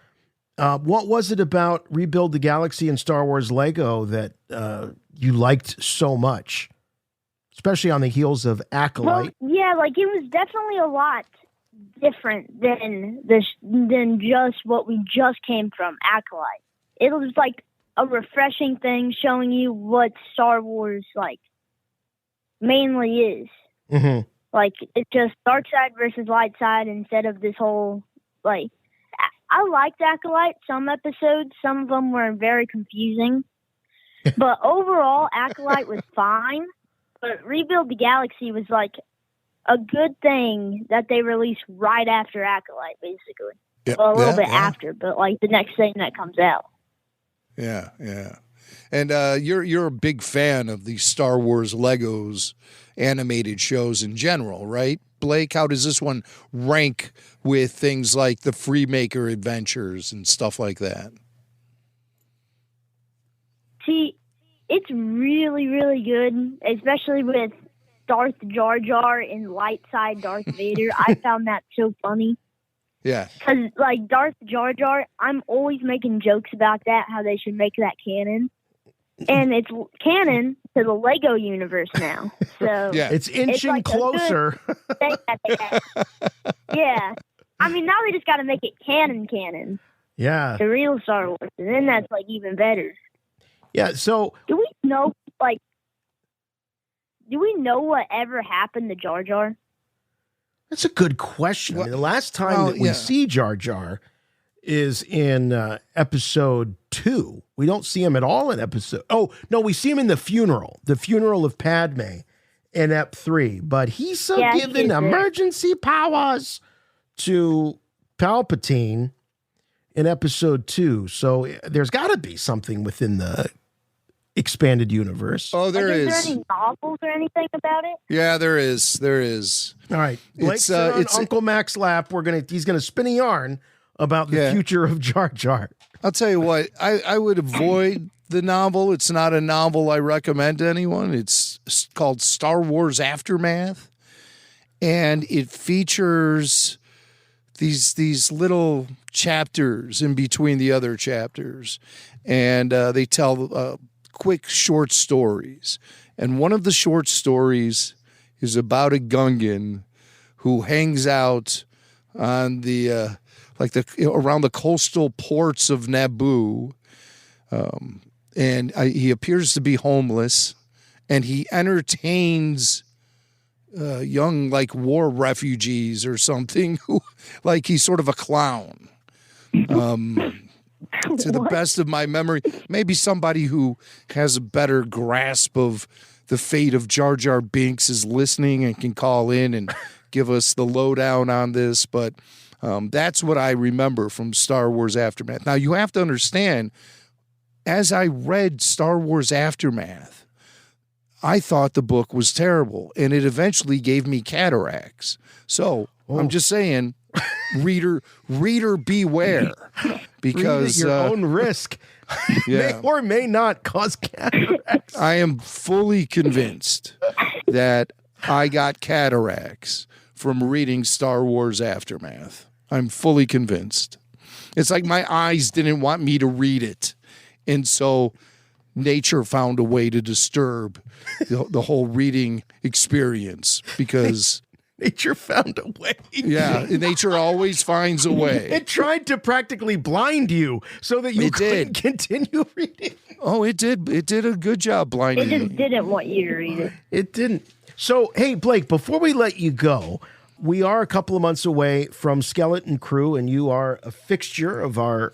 What was it about Rebuild the Galaxy and Star Wars Lego that you liked so much, especially on the heels of Acolyte? Well, yeah, like it was definitely a lot different than just what we just came from, Acolyte. It was like a refreshing thing showing you what Star Wars like mainly is. Mm-hmm. Like, it's just dark side versus light side instead of this whole, like, I liked Acolyte, some episodes. Some of them were very confusing. But overall, Acolyte was fine. But Rebuild the Galaxy was, like, a good thing that they released right after Acolyte, basically. Yep. Well, a little bit after, but, like, the next thing that comes out. Yeah, yeah. And you're a big fan of the Star Wars Legos animated shows in general, right, Blake? How does this one rank with things like the Freemaker Adventures and stuff like that? See, it's really, really good, especially with Darth Jar Jar and light side Darth Vader. I found that so funny. Yeah. Because, like, Darth Jar Jar, I'm always making jokes about that, how they should make that canon. And it's canon to the Lego universe now. So yeah, it's inching like closer. Yeah. I mean, now they just got to make it canon. Yeah. The real Star Wars. And then that's, like, even better. Yeah, so... Do we know whatever happened to Jar Jar? That's a good question. I mean, the last time that we see Jar Jar is in episode 2. We don't see him at all in episode... Oh, no, we see him in the funeral of Padme in Ep 3. But he's given emergency powers to Palpatine in episode 2. So there's got to be something within the expanded universe. Oh, there is. Is there any novels or anything about it? Yeah, there is. All right. Blake, sit on Uncle Mac's lap. He's gonna spin a yarn about the future of Jar Jar. I'll tell you what, I would avoid the novel. It's not a novel I recommend to anyone. It's called Star Wars Aftermath, and it features these little chapters in between the other chapters, and they tell quick short stories. And one of the short stories is about a Gungan who hangs out on the around the coastal ports of Naboo, and he appears to be homeless, and he entertains young war refugees or something who he's sort of a clown. To the best of my memory, maybe somebody who has a better grasp of the fate of Jar Jar Binks is listening and can call in and give us the lowdown on this. But that's what I remember from Star Wars Aftermath. Now, you have to understand, as I read Star Wars Aftermath, I thought the book was terrible, and it eventually gave me cataracts. So I'm just saying, reader beware, because read at your own risk may or may not cause cataracts. I am fully convinced that I got cataracts from reading Star Wars Aftermath. I'm fully convinced. It's like my eyes didn't want me to read it, and so nature found a way to disturb the whole reading experience, because nature found a way. Yeah, nature always finds a way. It tried to practically blind you so that you couldn't continue reading. Oh, it did. It did a good job blinding you. me. It just didn't want you to read it. It didn't. So, hey, Blake, before we let you go, we are a couple of months away from Skeleton Crew, and you are a fixture of our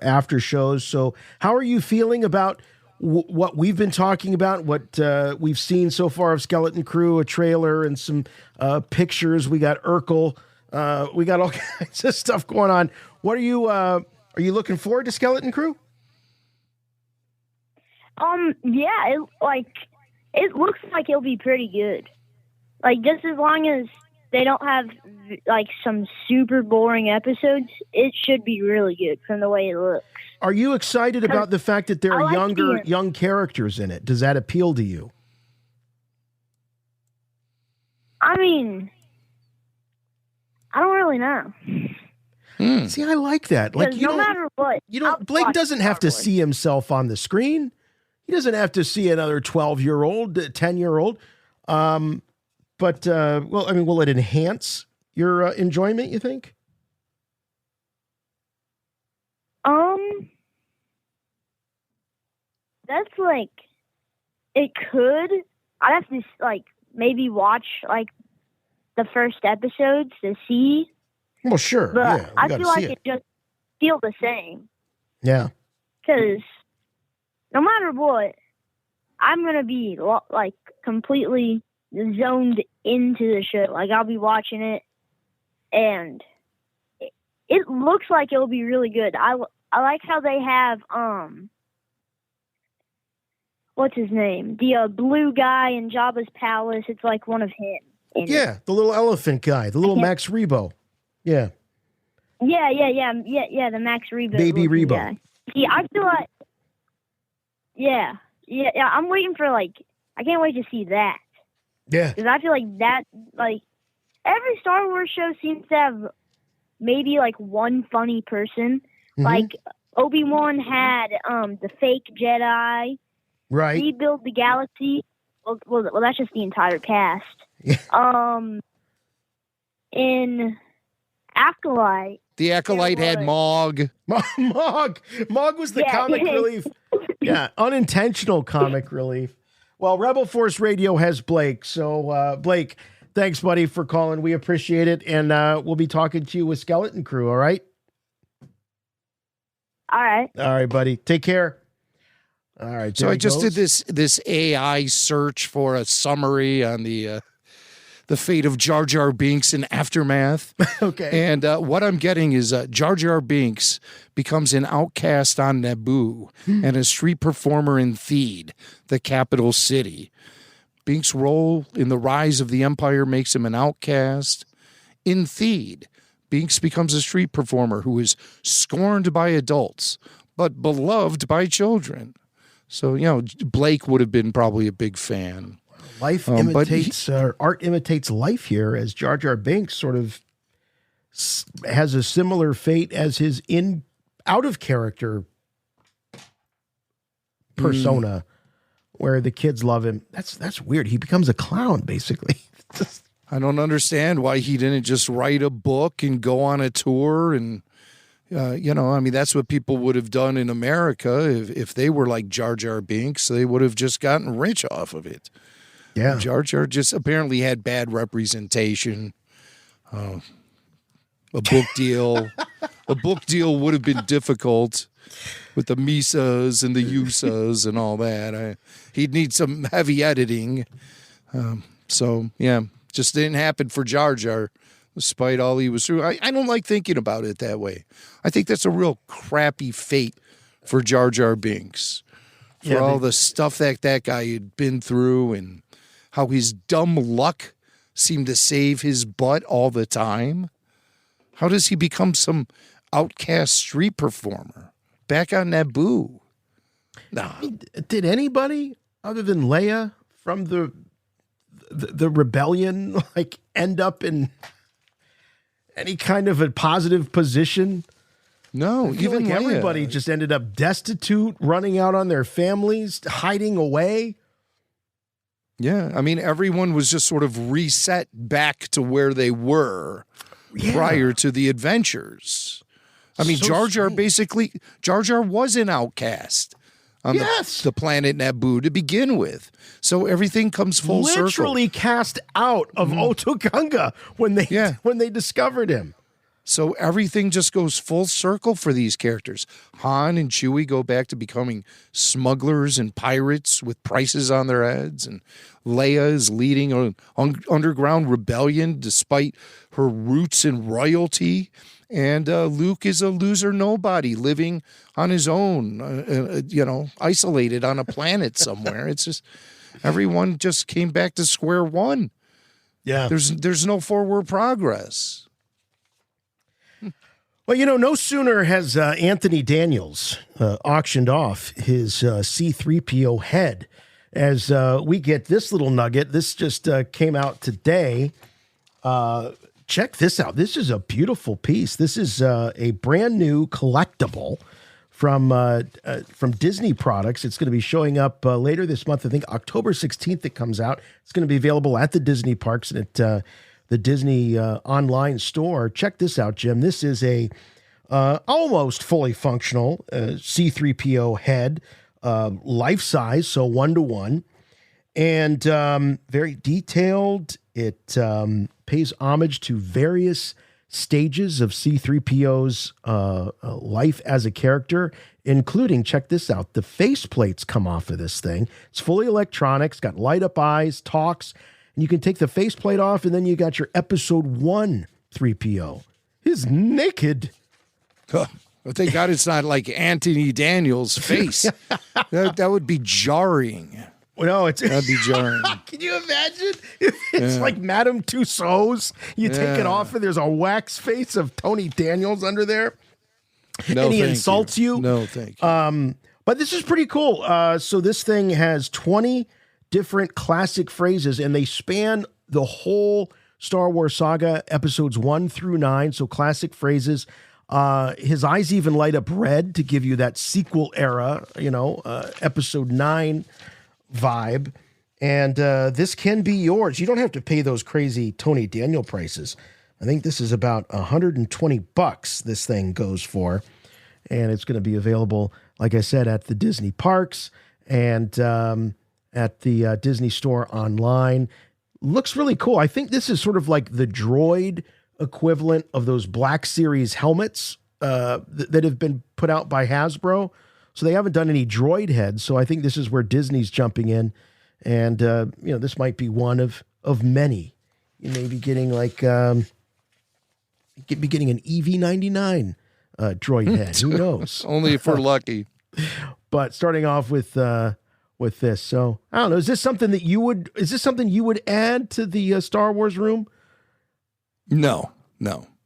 after shows. So how are you feeling about what we've been talking about, what we've seen so far of Skeleton Crew, a trailer and some pictures? We got Urkel. We got all kinds of stuff going on. What are you looking forward to Skeleton Crew? Yeah, it looks like it'll be pretty good. Just as long as they don't have some super boring episodes, it should be really good from the way it looks. Are you excited about the fact that there are young characters in it? Does that appeal to you? I mean, I don't really know. See, I like that. No matter what, Blake doesn't have to see himself on the screen. He doesn't have to see another 12-year-old, 10-year-old. But will it enhance your enjoyment, you think? That's it could. I'd have to maybe watch like the first episodes to see. Well, sure. But yeah, I feel like it just feel the same. Yeah. Because no matter what, I'm gonna be like completely zoned into the show. Like I'll be watching it, and it looks like it'll be really good. I like how they have what's his name? The blue guy in Jabba's palace. It's like one of him. Yeah, the little elephant guy, the little Max Rebo. Yeah. Yeah. The Max Rebo. Baby Rebo. Guy. See, I feel like. Yeah. I'm waiting for I can't wait to see that. Yeah. Because I feel like that, every Star Wars show seems to have maybe one funny person. Mm-hmm. Like Obi-Wan had the fake Jedi. Right. Rebuild the galaxy. Well, that's just the entire cast. Yeah. In Acolyte. The Acolyte had Mog. Mog was the comic relief. Yeah, unintentional comic relief. Well, Rebel Force Radio has Blake. So, Blake, thanks, buddy, for calling. We appreciate it. And we'll be talking to you with Skeleton Crew, all right? All right. All right, buddy. Take care. All right. So I just did this AI search for a summary on the fate of Jar Jar Binks in Aftermath. Okay. And what I'm getting is Jar Jar Binks becomes an outcast on Naboo and a street performer in Theed, the capital city. Binks' role in the rise of the Empire makes him an outcast. In Theed, Binks becomes a street performer who is scorned by adults, but beloved by children. So, Blake would have been probably a big fan. Life imitates, art imitates life here, as Jar Jar Binks sort of has a similar fate as his out of character persona, where the kids love him. That's weird. He becomes a clown, basically. I don't understand why he didn't just write a book and go on a tour and, that's what people would have done in America if they were like Jar Jar Binks. They would have just gotten rich off of it. Yeah. Jar Jar just apparently had bad representation. A book deal. A book deal would have been difficult with the Misas and the Usas and all that. He'd need some heavy editing. Just didn't happen for Jar Jar, despite all he was through. I don't like thinking about it that way. I think that's a real crappy fate for Jar Jar Binks. For all the stuff that guy had been through and how his dumb luck seemed to save his butt all the time. How does he become some outcast street performer back on Naboo? Nah. Did anybody other than Leia from the rebellion end up in any kind of a positive position? No, even everybody just ended up destitute, running out on their families, hiding away. Yeah, everyone was just sort of reset back to where they were prior to the adventures. Jar Jar was an outcast on the planet Naboo to begin with. So everything comes full circle. Literally cast out of Otoh when they discovered him. So everything just goes full circle for these characters. Han and Chewie go back to becoming smugglers and pirates with prices on their heads. And Leia is leading an underground rebellion despite her roots in royalty. And Luke is a loser nobody living on his own, isolated on a planet somewhere. It's just everyone just came back to square one. Yeah. There's no forward progress. Well, no sooner has Anthony Daniels auctioned off his C-3PO head as we get this little nugget. This just came out today. Check this out. This is a beautiful piece. This is a brand new collectible from Disney Products. It's going to be showing up later this month. I think October 16th it comes out. It's going to be available at the Disney parks and at the Disney online store. Check this out, Jim. This is a almost fully functional C-3PO head, life size, so 1-to-1. And very detailed. It pays homage to various stages of C-3PO's life as a character, including, check this out, the faceplates come off of this thing. It's fully electronic. It's got light-up eyes, talks, and you can take the faceplate off, and then you got your Episode 1 3PO. He's naked. Thank God it's not like Anthony Daniels' face. that would be jarring. Well, no, that'd be jarring. Can you imagine? It's like Madame Tussauds. You take it off and there's a wax face of Tony Daniels under there. No, and he insults you. No, thank you. But this is pretty cool. So this thing has 20 different classic phrases, and they span the whole Star Wars saga, episodes 1 through 9. So classic phrases. His eyes even light up red to give you that sequel era, episode 9 vibe. And this can be yours. You don't have to pay those crazy Tony Daniel prices. I think this is about $120 this thing goes for. And it's going to be available, like I said, at the Disney parks and at the Disney store online. Looks really cool. I think this is sort of like the droid equivalent of those Black Series helmets that have been put out by Hasbro. So they haven't done any droid heads. So I think this is where Disney's jumping in. And, this might be one of many. You may be getting like, getting an EV-99 droid head. Who knows? Only if we're lucky. But starting off with this. So I don't know. Is this something you would add to the Star Wars room? No.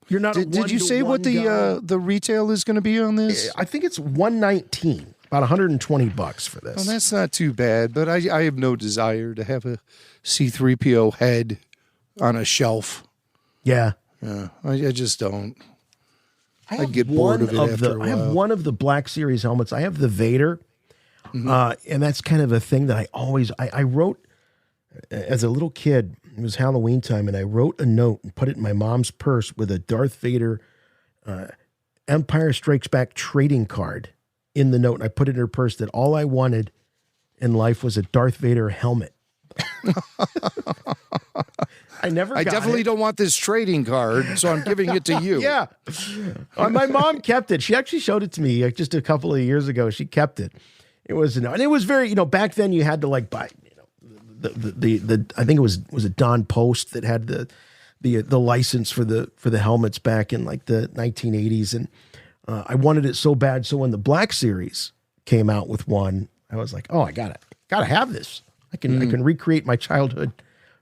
You're not. Did you say what the retail is going to be on this? I think it's $119, about $120 for this. Well, that's not too bad, but I have no desire to have a C-3PO head on a shelf. Yeah. I just don't. I get bored of it after a while. I have one of the Black Series helmets. I have the Vader, and that's kind of a thing that I wrote as a little kid. It was Halloween time, and I wrote a note and put it in my mom's purse with a Darth Vader Empire Strikes Back trading card in the note. And I put it in her purse that all I wanted in life was a Darth Vader helmet. I definitely don't want this trading card, so I'm giving it to you. Yeah. My mom kept it. She actually showed it to me just a couple of years ago. She kept it. It was, and it was very, back then you had to buy, the I think it was it Don Post that had the license for the helmets back in like the 1980s, and I wanted it so bad. So when the Black Series came out with one, I was like, oh, I gotta have this. I can recreate my childhood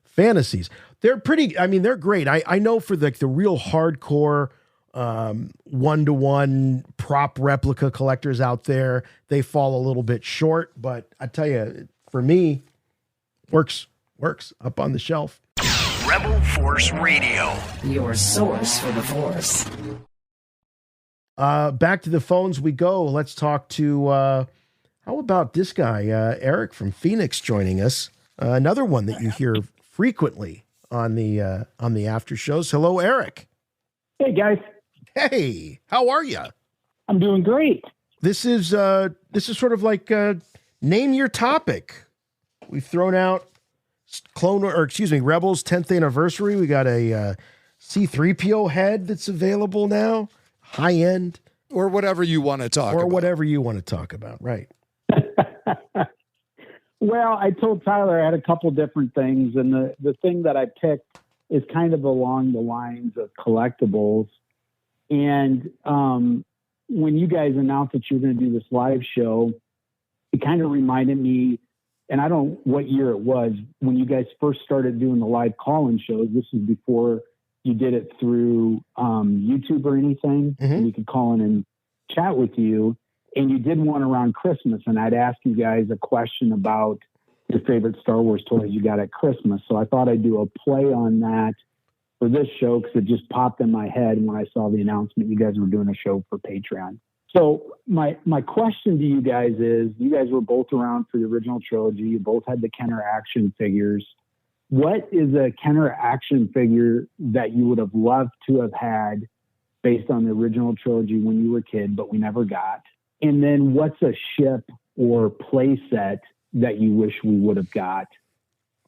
fantasies. They're pretty. I mean, they're great. I know for the real hardcore 1-to-1 prop replica collectors out there, they fall a little bit short. But I tell you, for me, works up on the shelf. Rebel Force Radio, your source for the Force. Back to the phones we go. Let's talk to, how about this guy, Eric from Phoenix joining us. Another one that you hear frequently on the after shows. Hello, Eric. Hey, guys. Hey, how are you? I'm doing great. This is sort of like name your topic. We've thrown out Rebels 10th anniversary. We got a C-3PO head that's available now, high end, or whatever you want to talk about. Right. Well, I told Tyler I had a couple different things, and the thing that I picked is kind of along the lines of collectibles. And when you guys announced that you were going to do this live show, it kind of reminded me, and I don't know what year it was, when you guys first started doing the live call-in shows. This is before you did it through YouTube or anything. Mm-hmm. We could call in and chat with you. And you did one around Christmas, and I'd ask you guys a question about your favorite Star Wars toys you got at Christmas. So I thought I'd do a play on that for this show because it just popped in my head when I saw the announcement you guys were doing a show for Patreon. So my question to you guys is, you guys were both around for the original trilogy. You both had the Kenner action figures. What is a Kenner action figure that you would have loved to have had based on the original trilogy when you were a kid, but we never got? And then what's a ship or play set that you wish we would have got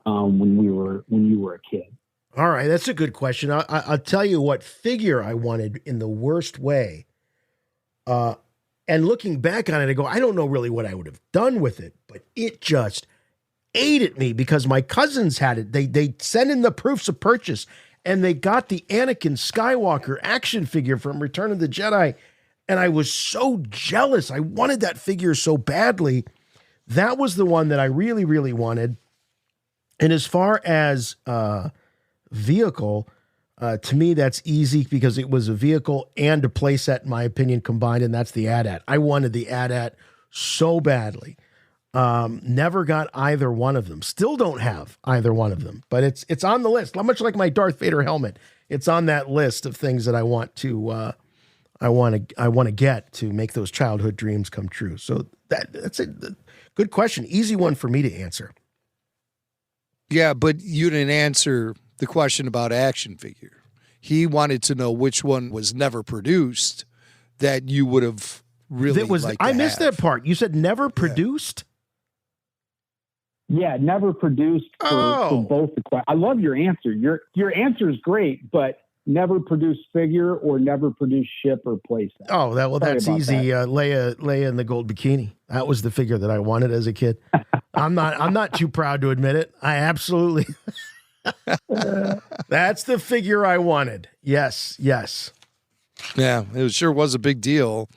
when you were a kid? All right, that's a good question. I'll tell you what figure I wanted in the worst way. And looking back on it, I go, I don't know really what I would have done with it, but it just ate at me because my cousins had it. They sent in the proofs of purchase, and they got the Anakin Skywalker action figure from Return of the Jedi, and I was so jealous. I wanted that figure so badly. That was the one that I really, really wanted. And as far as vehicle, to me, that's easy because it was a vehicle and a playset, in my opinion, combined, and that's the AT-AT. I wanted the AT-AT so badly. Never got either one of them. Still don't have either one of them, but it's on the list. Much like my Darth Vader helmet, it's on that list of things that I want to get to make those childhood dreams come true. So that's a good question. Easy one for me to answer. Yeah, but you didn't answer the question about action figure. He wanted to know which one was never produced that you would have really liked to I missed have. that part. You said never produced? Yeah, never produced for both the questions. I love your answer. Your answer is great, but never produced figure or never produced ship or playset. Oh, that's easy. That. Leia in the gold bikini. That was the figure that I wanted as a kid. I'm not too proud to admit it. I absolutely. That's the figure I wanted. Yes. Yeah, it sure was a big deal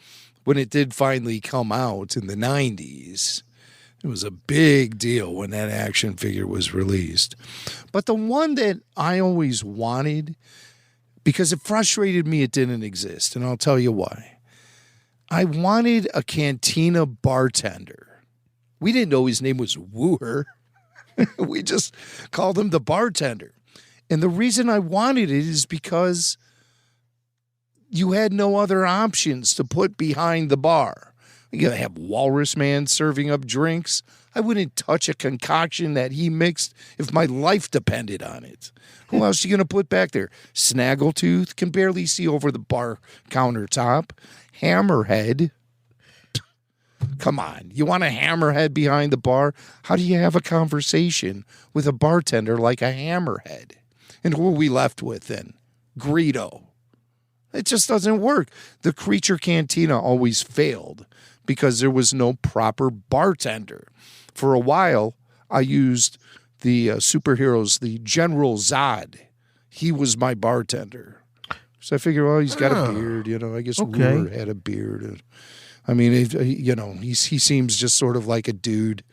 when it did finally come out in the 90s. It was a big deal when that action figure was released. But the one that I always wanted, because it frustrated me it didn't exist, and I'll tell you why. I wanted a cantina bartender. We didn't know his name was Wooher. We just called him the bartender. And the reason I wanted it is because you had no other options to put behind the bar. You're going to have Walrus Man serving up drinks. I wouldn't touch a concoction that he mixed if my life depended on it. Who else are you going to put back there? Snaggletooth can barely see over the bar countertop. Hammerhead. Come on. You want a hammerhead behind the bar? How do you have a conversation with a bartender like a hammerhead? And who are we left with then? Greedo. It just doesn't work. The Creature Cantina always failed because there was no proper bartender. For a while, I used the superheroes, the General Zod. He was my bartender. So I figured, well, he's got a beard. I guess Wooher had a beard. I mean, he seems just sort of like a dude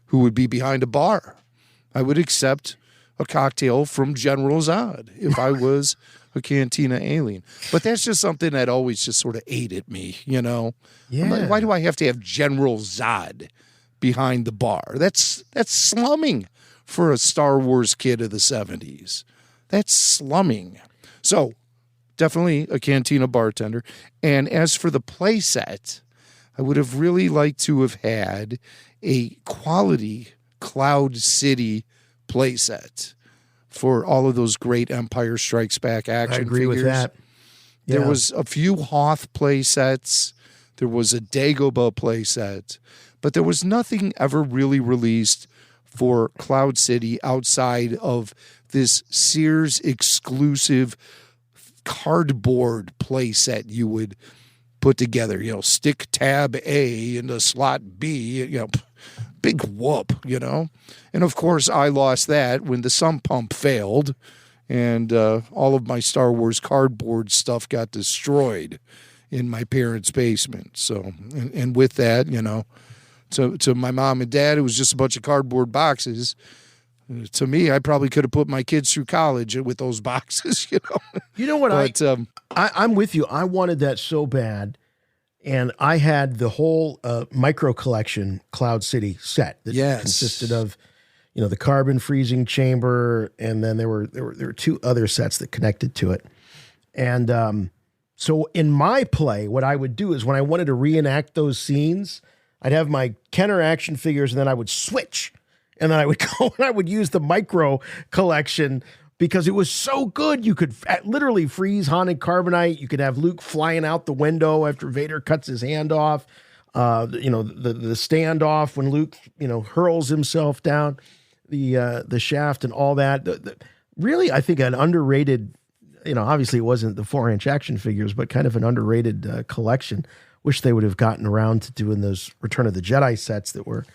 who would be behind a bar. I would accept a cocktail from General Zod if I was a Cantina alien. But that's just something that always just sort of ate at me, Yeah. Like, why do I have to have General Zod behind the bar? That's slumming for a Star Wars kid of the 70s. That's slumming. So definitely a Cantina bartender. And as for the play set, I would have really liked to have had a quality Cloud City playset for all of those great Empire Strikes Back action figures. I agree with that. Yeah. There was a few Hoth playsets. There was a Dagobah playset. But there was nothing ever really released for Cloud City outside of this Sears exclusive cardboard playset you would put together, stick tab A into slot B, big whoop, And of course, I lost that when the sump pump failed and all of my Star Wars cardboard stuff got destroyed in my parents' basement. So, and with that, to my mom and dad, it was just a bunch of cardboard boxes. To me, I probably could have put my kids through college with those boxes, You know what? But, I'm with you. I wanted that so bad. And I had the whole micro collection Cloud City set that consisted of, the carbon freezing chamber. And then there were two other sets that connected to it. And so in my play, what I would do is when I wanted to reenact those scenes, I'd have my Kenner action figures and then I would switch. And then I would go and I would use the micro collection because it was so good. You could literally freeze Han and Carbonite. You could have Luke flying out the window after Vader cuts his hand off. The standoff when Luke, hurls himself down. the shaft and all that. Really, I think an underrated, obviously it wasn't the 4-inch action figures, but kind of an underrated collection. Wish they would have gotten around to doing those Return of the Jedi sets that were,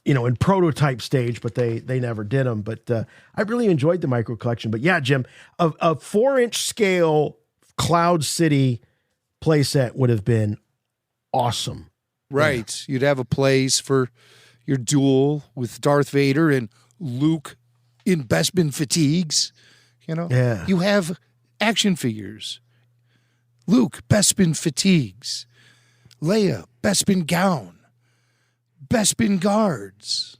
in prototype stage, but they never did them. But I really enjoyed the micro collection. But yeah, Jim, a 4-inch scale Cloud City playset would have been awesome. Right. You'd have a place for your duel with Darth Vader and Luke in Bespin fatigues. Yeah. You have action figures. Luke, Bespin fatigues. Leia, Bespin gown. Bespin guards.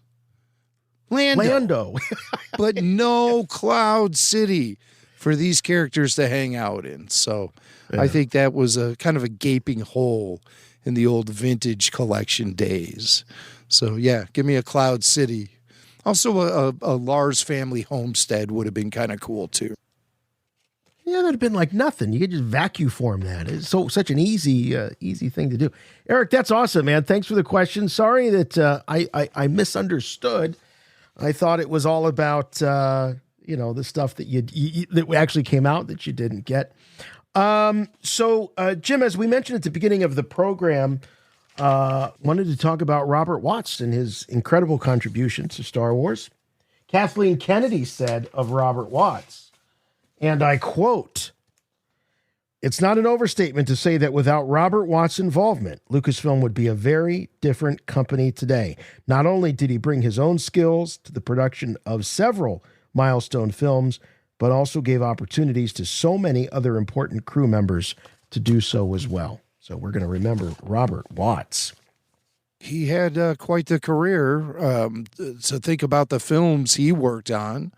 Lando. But no Cloud City for these characters to hang out in. So I think that was a kind of a gaping hole in the old vintage collection days. So yeah, give me a Cloud City. Also a Lars family homestead would have been kind of cool too. Yeah, that'd have been like nothing. You could just vacuum form that. It's such an easy thing to do. Eric, that's awesome, man. Thanks for the question. Sorry that I misunderstood. I thought it was all about the stuff that that actually came out that you didn't get. So Jim, as we mentioned at the beginning of the program, wanted to talk about Robert Watts and his incredible contribution to Star Wars. Kathleen Kennedy said of Robert Watts, and I quote, "It's not an overstatement to say that without Robert Watts' involvement, Lucasfilm would be a very different company today. Not only did he bring his own skills to the production of several milestone films, but also gave opportunities to so many other important crew members to do so as well." So we're going to remember Robert Watts. He had quite the career. So think about the films he worked on.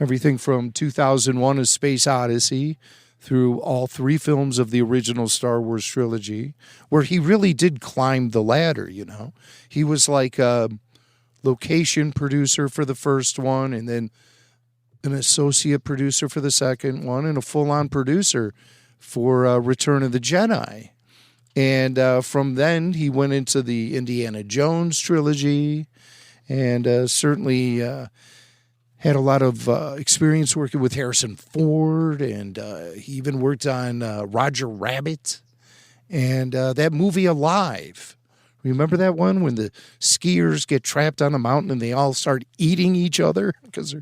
Everything from 2001: A Space Odyssey through all 3 films of the original Star Wars trilogy, where he really did climb the ladder, He was like a location producer for the first one, and then an associate producer for the second one, and a full-on producer for Return of the Jedi. And from then, he went into the Indiana Jones trilogy, and certainly had a lot of experience working with Harrison Ford, and he even worked on Roger Rabbit and that movie Alive. Remember that one when the skiers get trapped on a mountain and they all start eating each other because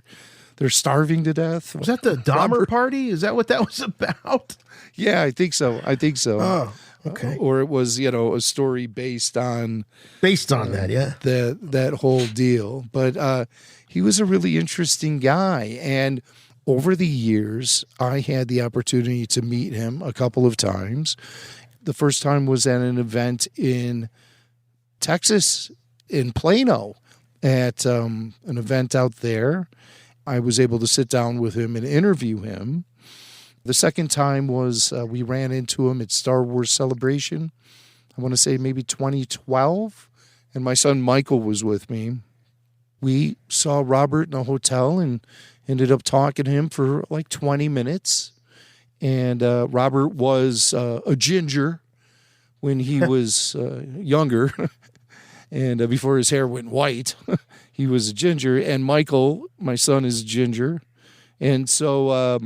they're starving to death? Was that the Dahmer party? Is that what that was about? Yeah, I think so. Oh, okay. Or it was, a story based on that, yeah. That whole deal. But he was a really interesting guy. And over the years, I had the opportunity to meet him a couple of times. The first time was at an event in Texas, in Plano, at an event out there. I was able to sit down with him and interview him. The second time was we ran into him at Star Wars Celebration. I want to say maybe 2012. And my son Michael was with me. We saw Robert in a hotel and ended up talking to him for like 20 minutes. And Robert was a ginger when he was younger. And before his hair went white, he was a ginger. And Michael, my son, is ginger. And so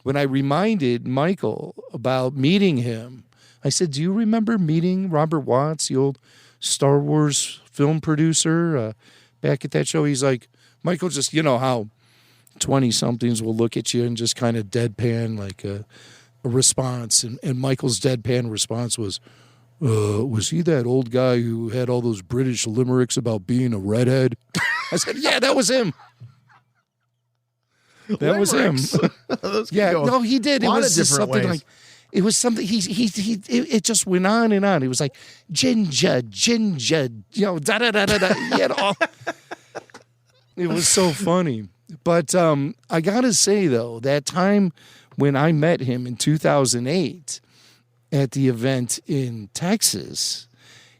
when I reminded Michael about meeting him, I said, "Do you remember meeting Robert Watts, the old Star Wars film producer, back at that show?" He's like, Michael, just, how 20-somethings will look at you and just kind of deadpan like a response. And Michael's deadpan response was he that old guy who had all those British limericks about being a redhead? I said, yeah, that was him. That was him. Yeah, no, he did. It was just something like, it was something, it just went on and on. It was like, ginger, da-da-da-da-da. He had all, it was so funny. But I got to say, though, that time when I met him in 2008 at the event in Texas,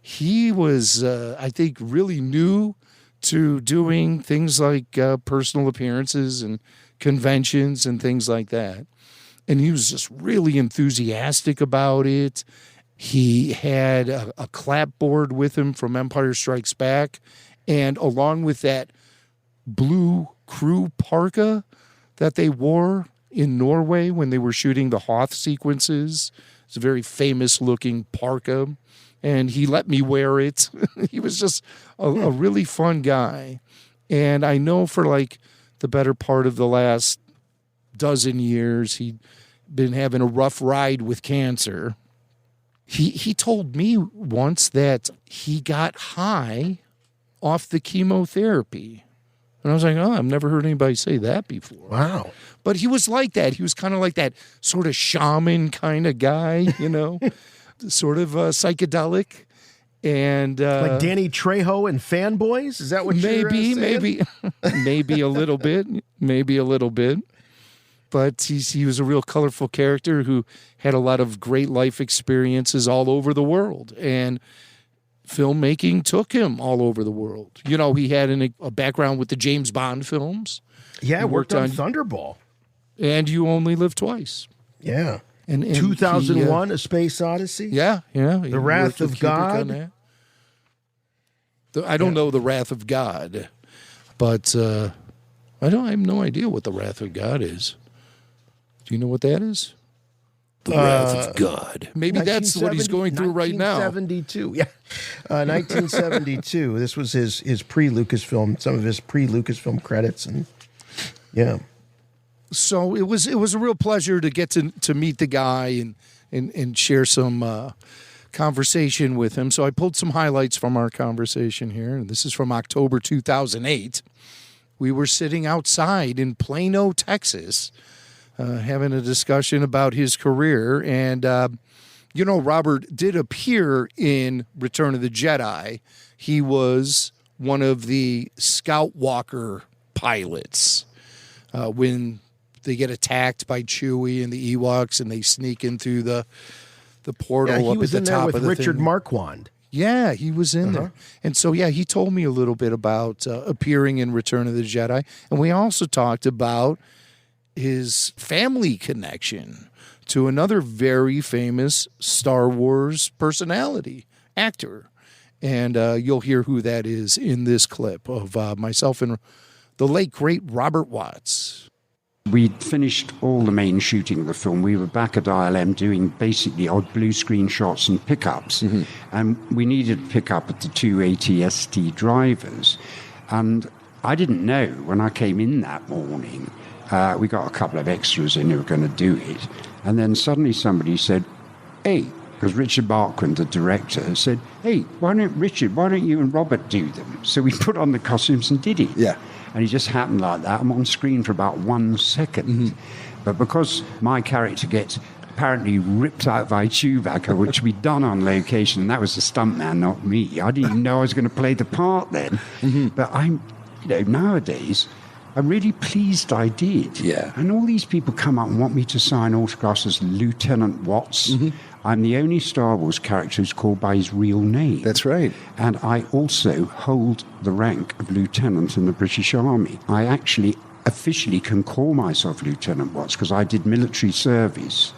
he was, I think, really new to doing things like personal appearances and conventions and things like that. And he was just really enthusiastic about it. He had a clapboard with him from Empire Strikes Back, And along with that blue crew parka that they wore in Norway when they were shooting the Hoth sequences, it's a very famous looking parka. And he let me wear it. He was just a really fun guy. And I know for like the better part of the last dozen years, he'd been having a rough ride with cancer. He told me once that he got high off the chemotherapy. And I was like, oh, I've never heard anybody say that before. Wow. But he was like that. He was kind of like that sort of shaman kind of guy, you know, sort of psychedelic. And like Danny Trejo and Fanboys? Is that what you're saying? Maybe a little bit. Maybe a little bit. But he was a real colorful character who had a lot of great life experiences all over the world. And filmmaking took him all over the world. You know, he had a background with the James Bond films. Yeah, he worked on Thunderball. And You Only Live Twice. Yeah. And 2001, A Space Odyssey. Yeah. The Wrath of God. I don't know The Wrath of God, but I have no idea what The Wrath of God is. Do you know what that is? The Wrath of God. Maybe that's what he's going through right now. 1972. Yeah. 1972. This was his pre-Lucasfilm, some of his pre-Lucasfilm credits. And yeah. So it was a real pleasure to get to meet the guy and share some conversation with him. So I pulled some highlights from our conversation here. This is from October 2008. We were sitting outside in Plano, Texas, having a discussion about his career. And, Robert did appear in Return of the Jedi. He was one of the Scout Walker pilots when they get attacked by Chewie and the Ewoks and they sneak in through the portal up at the top of the thing. He was in there with Richard Marquand. Yeah, he was in there. And so, he told me a little bit about appearing in Return of the Jedi. And we also talked about his family connection to another very famous Star Wars personality, actor. And you'll hear who that is in this clip of myself and the late, great Robert Watts. We'd finished all the main shooting of the film. We were back at ILM doing basically odd blue screen shots and pickups. Mm-hmm. And we needed to pick up at the 280 ST drivers. And I didn't know when I came in that morning, we got a couple of extras in who were going to do it. And then suddenly somebody said, hey, because Richard Marquand, the director, said, hey, why don't you and Robert do them? So we put on the costumes and did it. Yeah. And it just happened like that. I'm on screen for about 1 second. Mm-hmm. But because my character gets apparently ripped out by Chewbacca, which we'd done on location, and that was the stuntman, not me. I didn't even know I was going to play the part then. Mm-hmm. But nowadays, I'm really pleased I did. Yeah. And all these people come up and want me to sign autographs as Lieutenant Watts. Mm-hmm. I'm the only Star Wars character who's called by his real name. That's right. And I also hold the rank of lieutenant in the British Army. I actually officially can call myself Lieutenant Watts because I did military service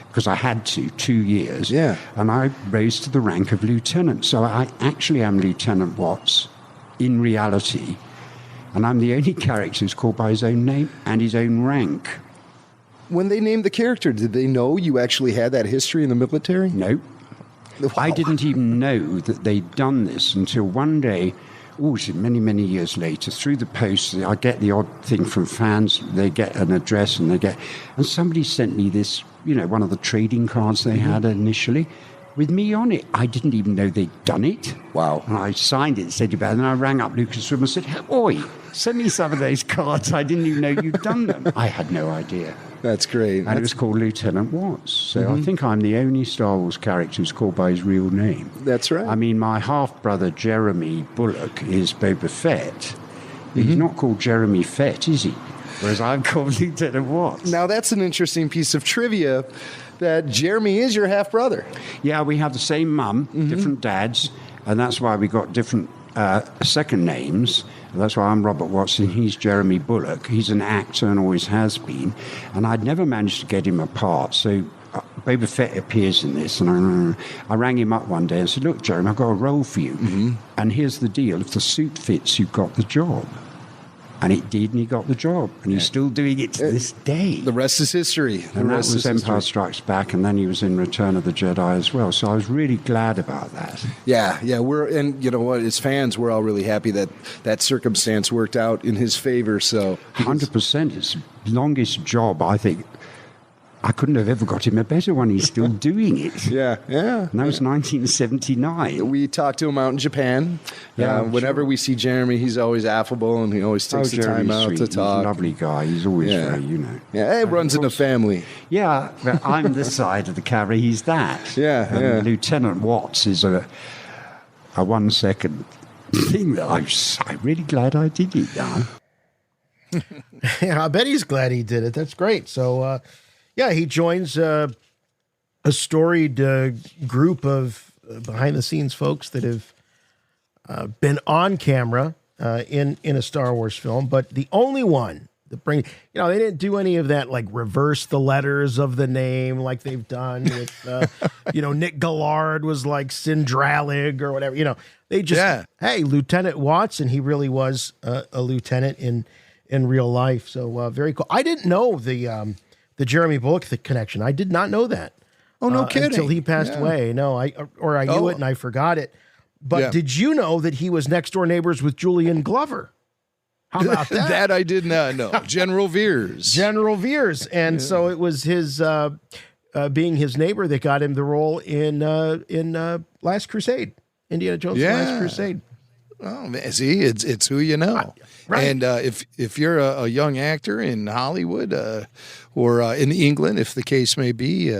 because I had to, 2 years. Yeah. And I rose to the rank of lieutenant. So I actually am Lieutenant Watts in reality. And I'm the only character who's called by his own name and his own rank. When they named the character, did they know you actually had that history in the military? No. Wow. I didn't even know that they'd done this until one day, many, many years later, through the post, I get the odd thing from fans. They get an address and somebody sent me this, one of the trading cards they had initially with me on it. I didn't even know they'd done it. Wow. And I signed it and said about it. And I rang up Lucasfilm and said, oi, send me some of those cards. I didn't even know you'd done them. I had no idea. That's great. And it was called Lieutenant Watts. So I think I'm the only Star Wars character who's called by his real name. That's right. I mean, my half-brother Jeremy Bullock is Boba Fett. He's not called Jeremy Fett, is he? Whereas I'm called Lieutenant Watts. Now, that's an interesting piece of trivia, that Jeremy is your half-brother. Yeah, we have the same mum, different dads, and that's why we got different second names. That's why I'm Robert Watson. He's Jeremy Bullock. He's an actor and always has been. And I'd never managed to get him a part. So Boba Fett appears in this, and I rang him up one day and said, look, Jeremy, I've got a role for you, and here's the deal. If the suit fits, you've got the job. And it did, and he got the job. And he's still doing it to this day. The rest is history. And that was Empire Strikes Back, and then he was in Return of the Jedi as well. So I was really glad about that. Yeah. And you know what? As fans, we're all really happy that that circumstance worked out in his favor. So 100%. It's the longest job, I think. I couldn't have ever got him a better one. He's still doing it. Yeah. And that was 1979. We talked to him out in Japan. Yeah, whenever we see Jeremy, he's always affable, and he always takes the time out to talk. He's a lovely guy. He's always very, Yeah, it runs in the family. Yeah, but I'm this side of the camera. He's that. Yeah. Lieutenant Watts is a 1 second thing that I'm really glad I did it now. Yeah, I bet he's glad he did it. That's great. So, yeah, he joins a storied group of behind-the-scenes folks that have been on camera in a Star Wars film, but the only one that they didn't do any of that, like reverse the letters of the name like they've done with, Nick Gillard was like Sindralig or whatever. They just, hey, Lieutenant Watts, and he really was a lieutenant in real life. So very cool. I didn't know the Jeremy Bullock connection. I did not know that. Oh, no kidding. Until he passed away. No, I knew it and I forgot it. But did you know that he was next door neighbors with Julian Glover? How about that? That I did not know. General Veers. And so it was his being his neighbor that got him the role in Last Crusade. Indiana Jones' Last Crusade. Oh, see, it's who you know. Right. And if you're a young actor in Hollywood or in England, if the case may be,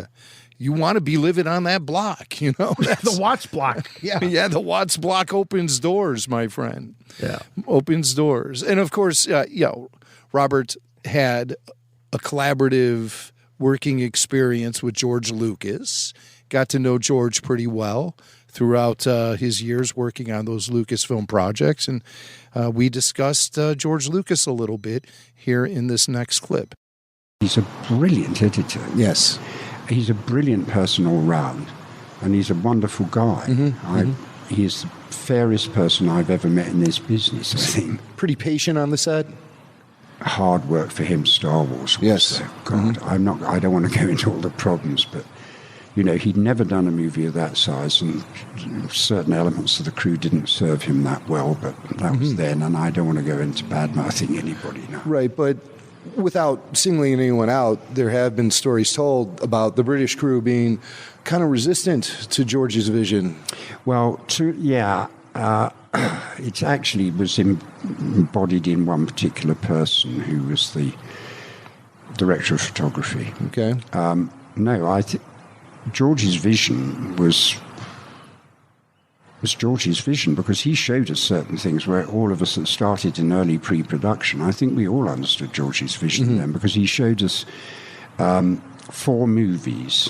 you want to be living on that block, the Watts block. Yeah. Yeah, the Watts block opens doors, my friend. Yeah. Opens doors. And of course, Robert had a collaborative working experience with George Lucas. Got to know George pretty well throughout his years working on those Lucasfilm projects. And we discussed George Lucas a little bit here in this next clip. He's a brilliant editor. Yes. He's a brilliant person all round, and he's a wonderful guy. He's the fairest person I've ever met in this business, I think. Pretty patient on the set. Hard work for him, Star Wars. Yes. God, I don't want to go into all the problems, but he'd never done a movie of that size, and certain elements of the crew didn't serve him that well, but that was then, and I don't want to go into bad-mouthing anybody now. Right, but without singling anyone out, there have been stories told about the British crew being kind of resistant to George's vision. Well, it actually was embodied in one particular person who was the director of photography. Okay. No, I think George's vision was George's vision, because he showed us certain things where all of us that started in early pre-production, I think we all understood George's vision then, because he showed us 4 movies.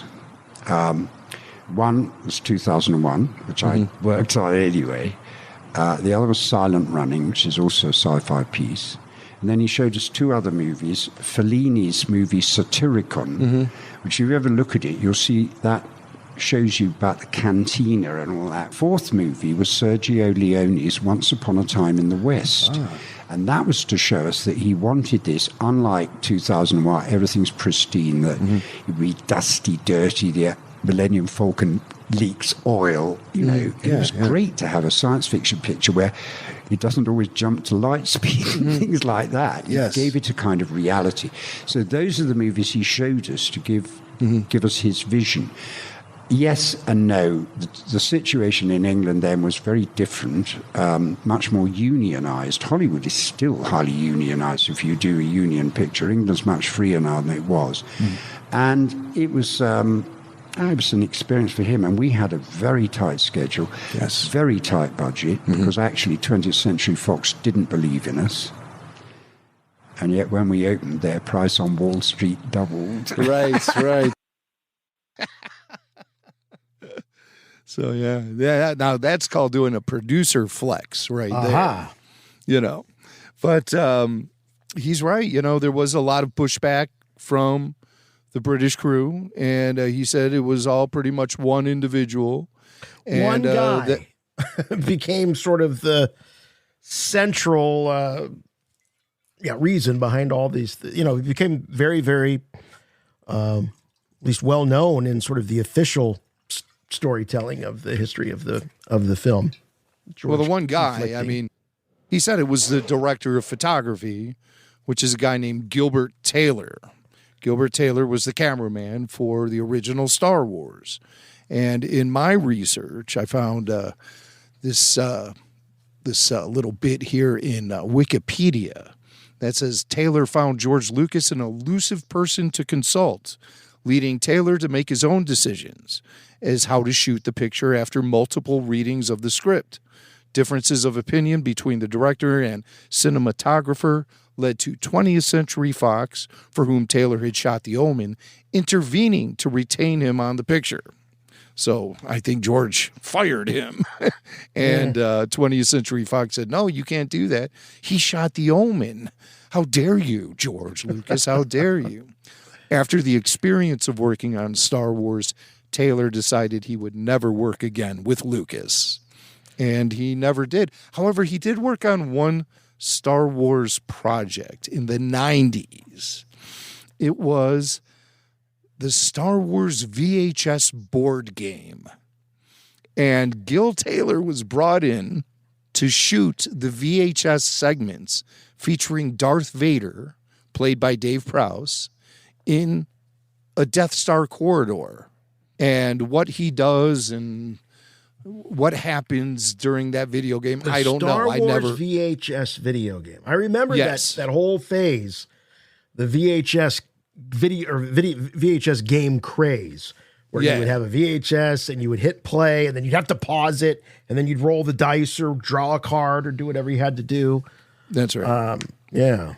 One was 2001, which I worked on anyway. The other was Silent Running, which is also a sci-fi piece. And then he showed us 2 other movies, Fellini's movie Satyricon, which if you ever look at it, you'll see that shows you about the cantina and all that. 4th movie was Sergio Leone's Once Upon a Time in the West. And that was to show us that he wanted this, unlike 2001, everything's pristine, that it'd be dusty, dirty, the Millennium Falcon leaks oil, It was great to have a science fiction picture where it doesn't always jump to light speed and things like that. Yes. It gave it a kind of reality. So those are the movies he showed us to give us his vision. Yes and no. The situation in England then was very different, much more unionised. Hollywood is still highly unionised if you do a union picture. England's much freer now than it was. And it was an experience for him, and we had a very tight schedule, very tight budget, because actually 20th Century Fox didn't believe in us. And yet when we opened, their price on Wall Street doubled. Right. So, now that's called doing a producer flex right there. But he's right. There was a lot of pushback from the British crew, and he said it was all pretty much one individual. And, one guy became sort of the central reason behind all these. He became very, very, at least well known in sort of the official storytelling of the history of the film. Well, the one guy, I mean, he said it was the director of photography, which is a guy named Gilbert Taylor. Gilbert Taylor was the cameraman for the original Star Wars. And in my research, I found this little bit here in Wikipedia that says Taylor found George Lucas an elusive person to consult, leading Taylor to make his own decisions as how to shoot the picture after multiple readings of the script. Differences of opinion between the director and cinematographer led to 20th Century Fox, for whom Taylor had shot The Omen, intervening to retain him on the picture. So I think George fired him. And 20th Century Fox said, no, you can't do that. He shot The Omen. How dare you, George Lucas? How dare you? After the experience of working on Star Wars, Taylor decided he would never work again with Lucas. And he never did. However, he did work on one Star Wars project in the 90s. It was the Star Wars VHS board game. And Gil Taylor was brought in to shoot the VHS segments featuring Darth Vader, played by Dave Prowse, in a Death Star corridor. And what he does and what happens during that video game, I don't know. Star Wars VHS video game. I remember that whole phase, the VHS VHS game craze, where you would have a VHS and you would hit play and then you'd have to pause it and then you'd roll the dice or draw a card or do whatever you had to do. That's right. Yeah.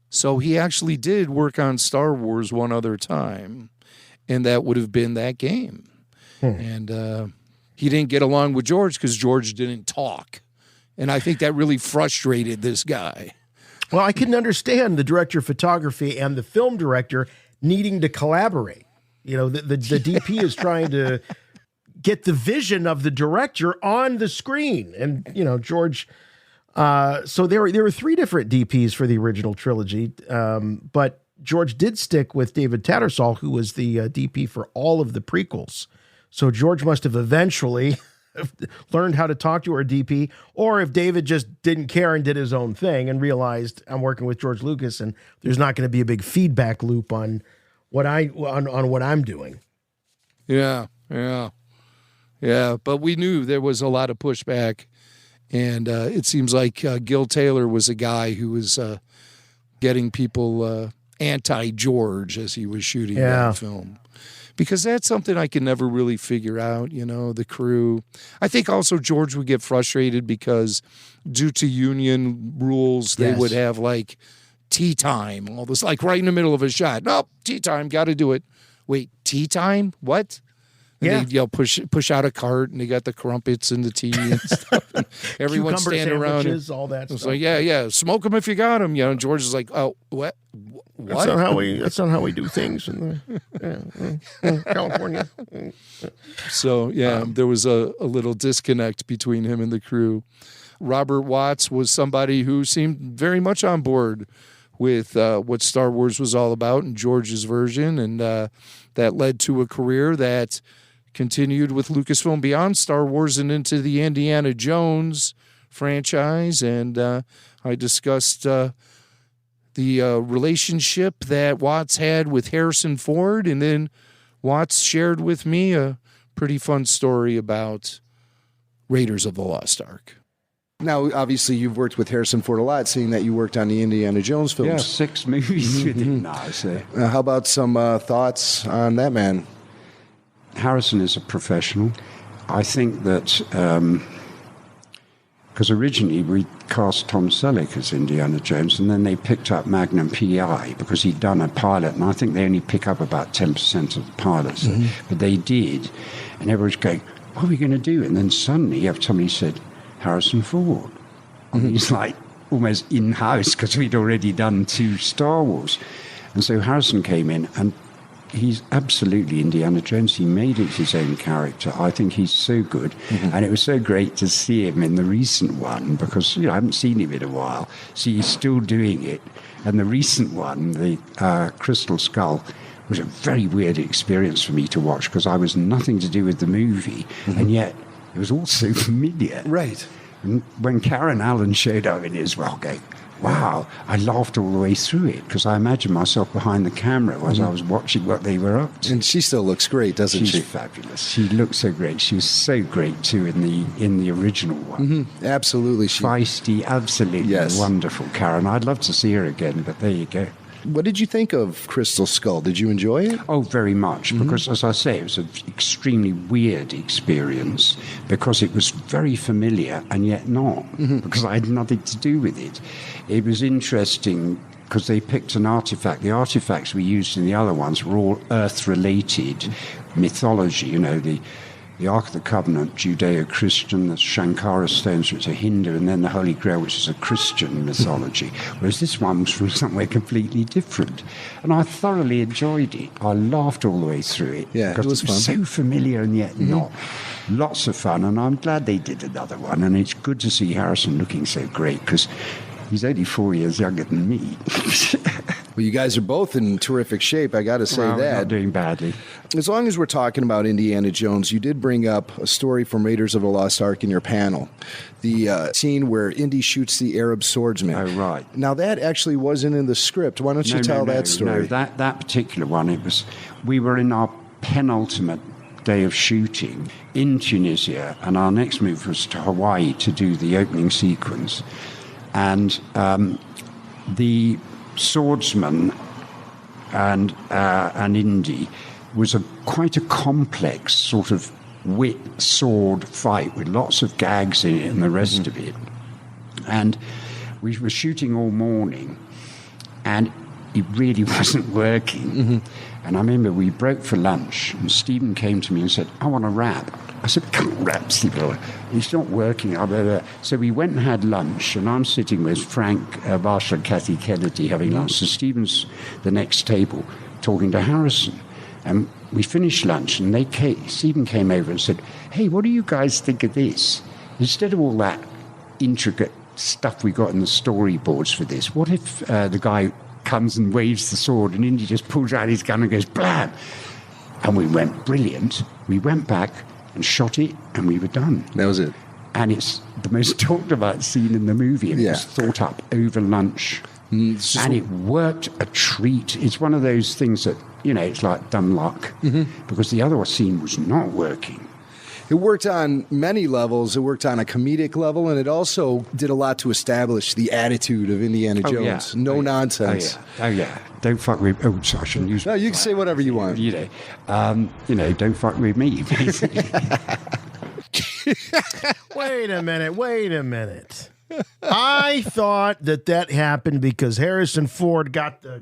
So he actually did work on Star Wars one other time, and that would have been that game. And he didn't get along with George because George didn't talk. And I think that really frustrated this guy. Well, I couldn't understand the director of photography and the film director needing to collaborate. The DP is trying to get the vision of the director on the screen. And, George, so there were three different DPs for the original trilogy. But George did stick with David Tattersall, who was the DP for all of the prequels. So George must have eventually learned how to talk to our DP, or if David just didn't care and did his own thing and realized I'm working with George Lucas and there's not going to be a big feedback loop on what I'm doing. Yeah. But we knew there was a lot of pushback, and it seems like Gil Taylor was a guy who was getting people anti-George as he was shooting that film. Because that's something I can never really figure out, the crew. I think also George would get frustrated because due to union rules, they would have like tea time, all this, like right in the middle of a shot. Nope, tea time, got to do it. Wait, tea time? What? And they push out a cart, and they got the crumpets and the tea and stuff. And everyone's standing around. All that it's stuff. Like, smoke them if you got them. And George is like, oh, what? That's not how we do things in California. So, there was a little disconnect between him and the crew. Robert Watts was somebody who seemed very much on board with what Star Wars was all about and George's version, and that led to a career that continued with Lucasfilm beyond Star Wars and into the Indiana Jones franchise. And I discussed the relationship that Watts had with Harrison Ford, and then Watts shared with me a pretty fun story about Raiders of the Lost Ark. Now, obviously, you've worked with Harrison Ford a lot, seeing that you worked on the Indiana Jones films. Yeah, 6 movies with him now, I say. How about some thoughts on that man? Harrison is a professional. I think that, because originally we cast Tom Selleck as Indiana Jones, and then they picked up Magnum P.I. because he'd done a pilot, and I think they only pick up about 10% of the pilots. But they did, and everyone's going, what are we going to do? And then suddenly you have somebody said, Harrison Ford. And he's like almost in-house because we'd already done 2 Star Wars. And so Harrison came in, and he's absolutely Indiana Jones. He made it his own character. I think he's so good. And it was so great to see him in the recent one because, I haven't seen him in a while. So he's still doing it. And the recent one, the Crystal Skull, was a very weird experience for me to watch because I was nothing to do with the movie. And yet it was all so familiar. Right. And when Karen Allen showed up in it as well, going, wow, I laughed all the way through it because I imagined myself behind the camera as I was watching what they were up to. And she still looks great, doesn't she? She's fabulous. She looks so great. She was so great too in the original one. Absolutely. Feisty, absolutely wonderful Karen. I'd love to see her again, but there you go. What did you think of Crystal Skull? Did you enjoy it? Oh, very much, because, as I say, it was an extremely weird experience because it was very familiar and yet not, because I had nothing to do with it. It was interesting because they picked an artifact. The artifacts we used in the other ones were all Earth-related mythology, the Ark of the Covenant, Judeo-Christian, the Shankara stones, which are Hindu, and then the Holy Grail, which is a Christian mythology. Whereas this one was from somewhere completely different. And I thoroughly enjoyed it. I laughed all the way through it. Yeah, it was fun. So familiar and yet not. Lots of fun, and I'm glad they did another one. And it's good to see Harrison looking so great, because he's only 4 years younger than me. Well, you guys are both in terrific shape, I got to say that. We're not doing badly. As long as we're talking about Indiana Jones, you did bring up a story from Raiders of the Lost Ark in your panel. The scene where Indy shoots the Arab swordsman. Oh, right. Now, that actually wasn't in the script. Why don't you tell that story? No, that particular one, we were in our penultimate day of shooting in Tunisia, and our next move was to Hawaii to do the opening sequence. And the swordsman and Indy was quite a complex sort of wit sword fight with lots of gags in it and the rest of it. And we were shooting all morning, and it really wasn't working. And I remember we broke for lunch, and Stephen came to me and said, I want to rap. I said, can't rap, Stephen. It's not working. So we went and had lunch, and I'm sitting with Frank Marshall and Kathy Kennedy having lunch. So Stephen's the next table talking to Harrison. And we finished lunch, and Stephen came over and said, hey, what do you guys think of this? Instead of all that intricate stuff we got in the storyboards for this, what if the guy comes and waves the sword and Indy just pulls out his gun and goes, blam! And we went, brilliant. We went back and shot it, and we were done. That was it. And it's the most talked about scene in the movie. It was thought up over lunch. And it worked a treat. It's one of those things that, it's like dumb luck, because the other scene was not working. It worked on many levels. It worked on a comedic level, and it also did a lot to establish the attitude of Indiana Jones. Yeah. No nonsense. Oh, yeah. Don't fuck with... Oh, sorry, I shouldn't use... No, you can say whatever you want. Don't fuck with me, basically. Wait a minute. I thought that happened because Harrison Ford got the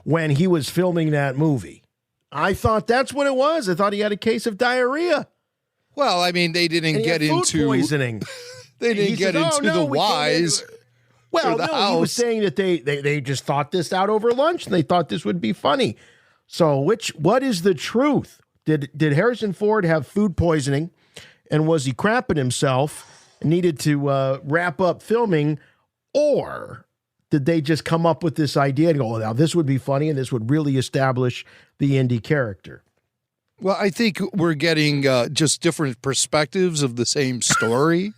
when he was filming that movie. I thought that's what it was. I thought he had a case of diarrhea. Well, I mean, they didn't get into poisoning. They didn't get into the whys. Well, no, he was saying that they just thought this out over lunch, and they thought this would be funny. So, what is the truth? Did Harrison Ford have food poisoning, and was he crapping himself and needed to wrap up filming, or did they just come up with this idea and go, now this would be funny and this would really establish the Indy character? Well, I think we're getting just different perspectives of the same story,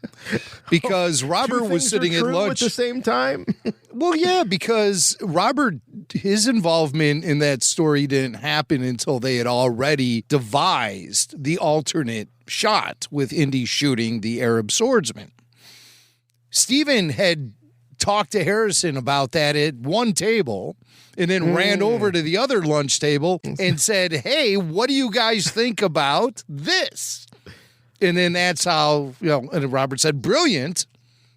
because Robert was sitting at lunch at the same time. Well, yeah, because Robert, his involvement in that story didn't happen until they had already devised the alternate shot with Indy shooting the Arab swordsman. Stephen had talked to Harrison about that at one table, and then ran over to the other lunch table and said, hey, what do you guys think about this? And then that's how, and Robert said, brilliant.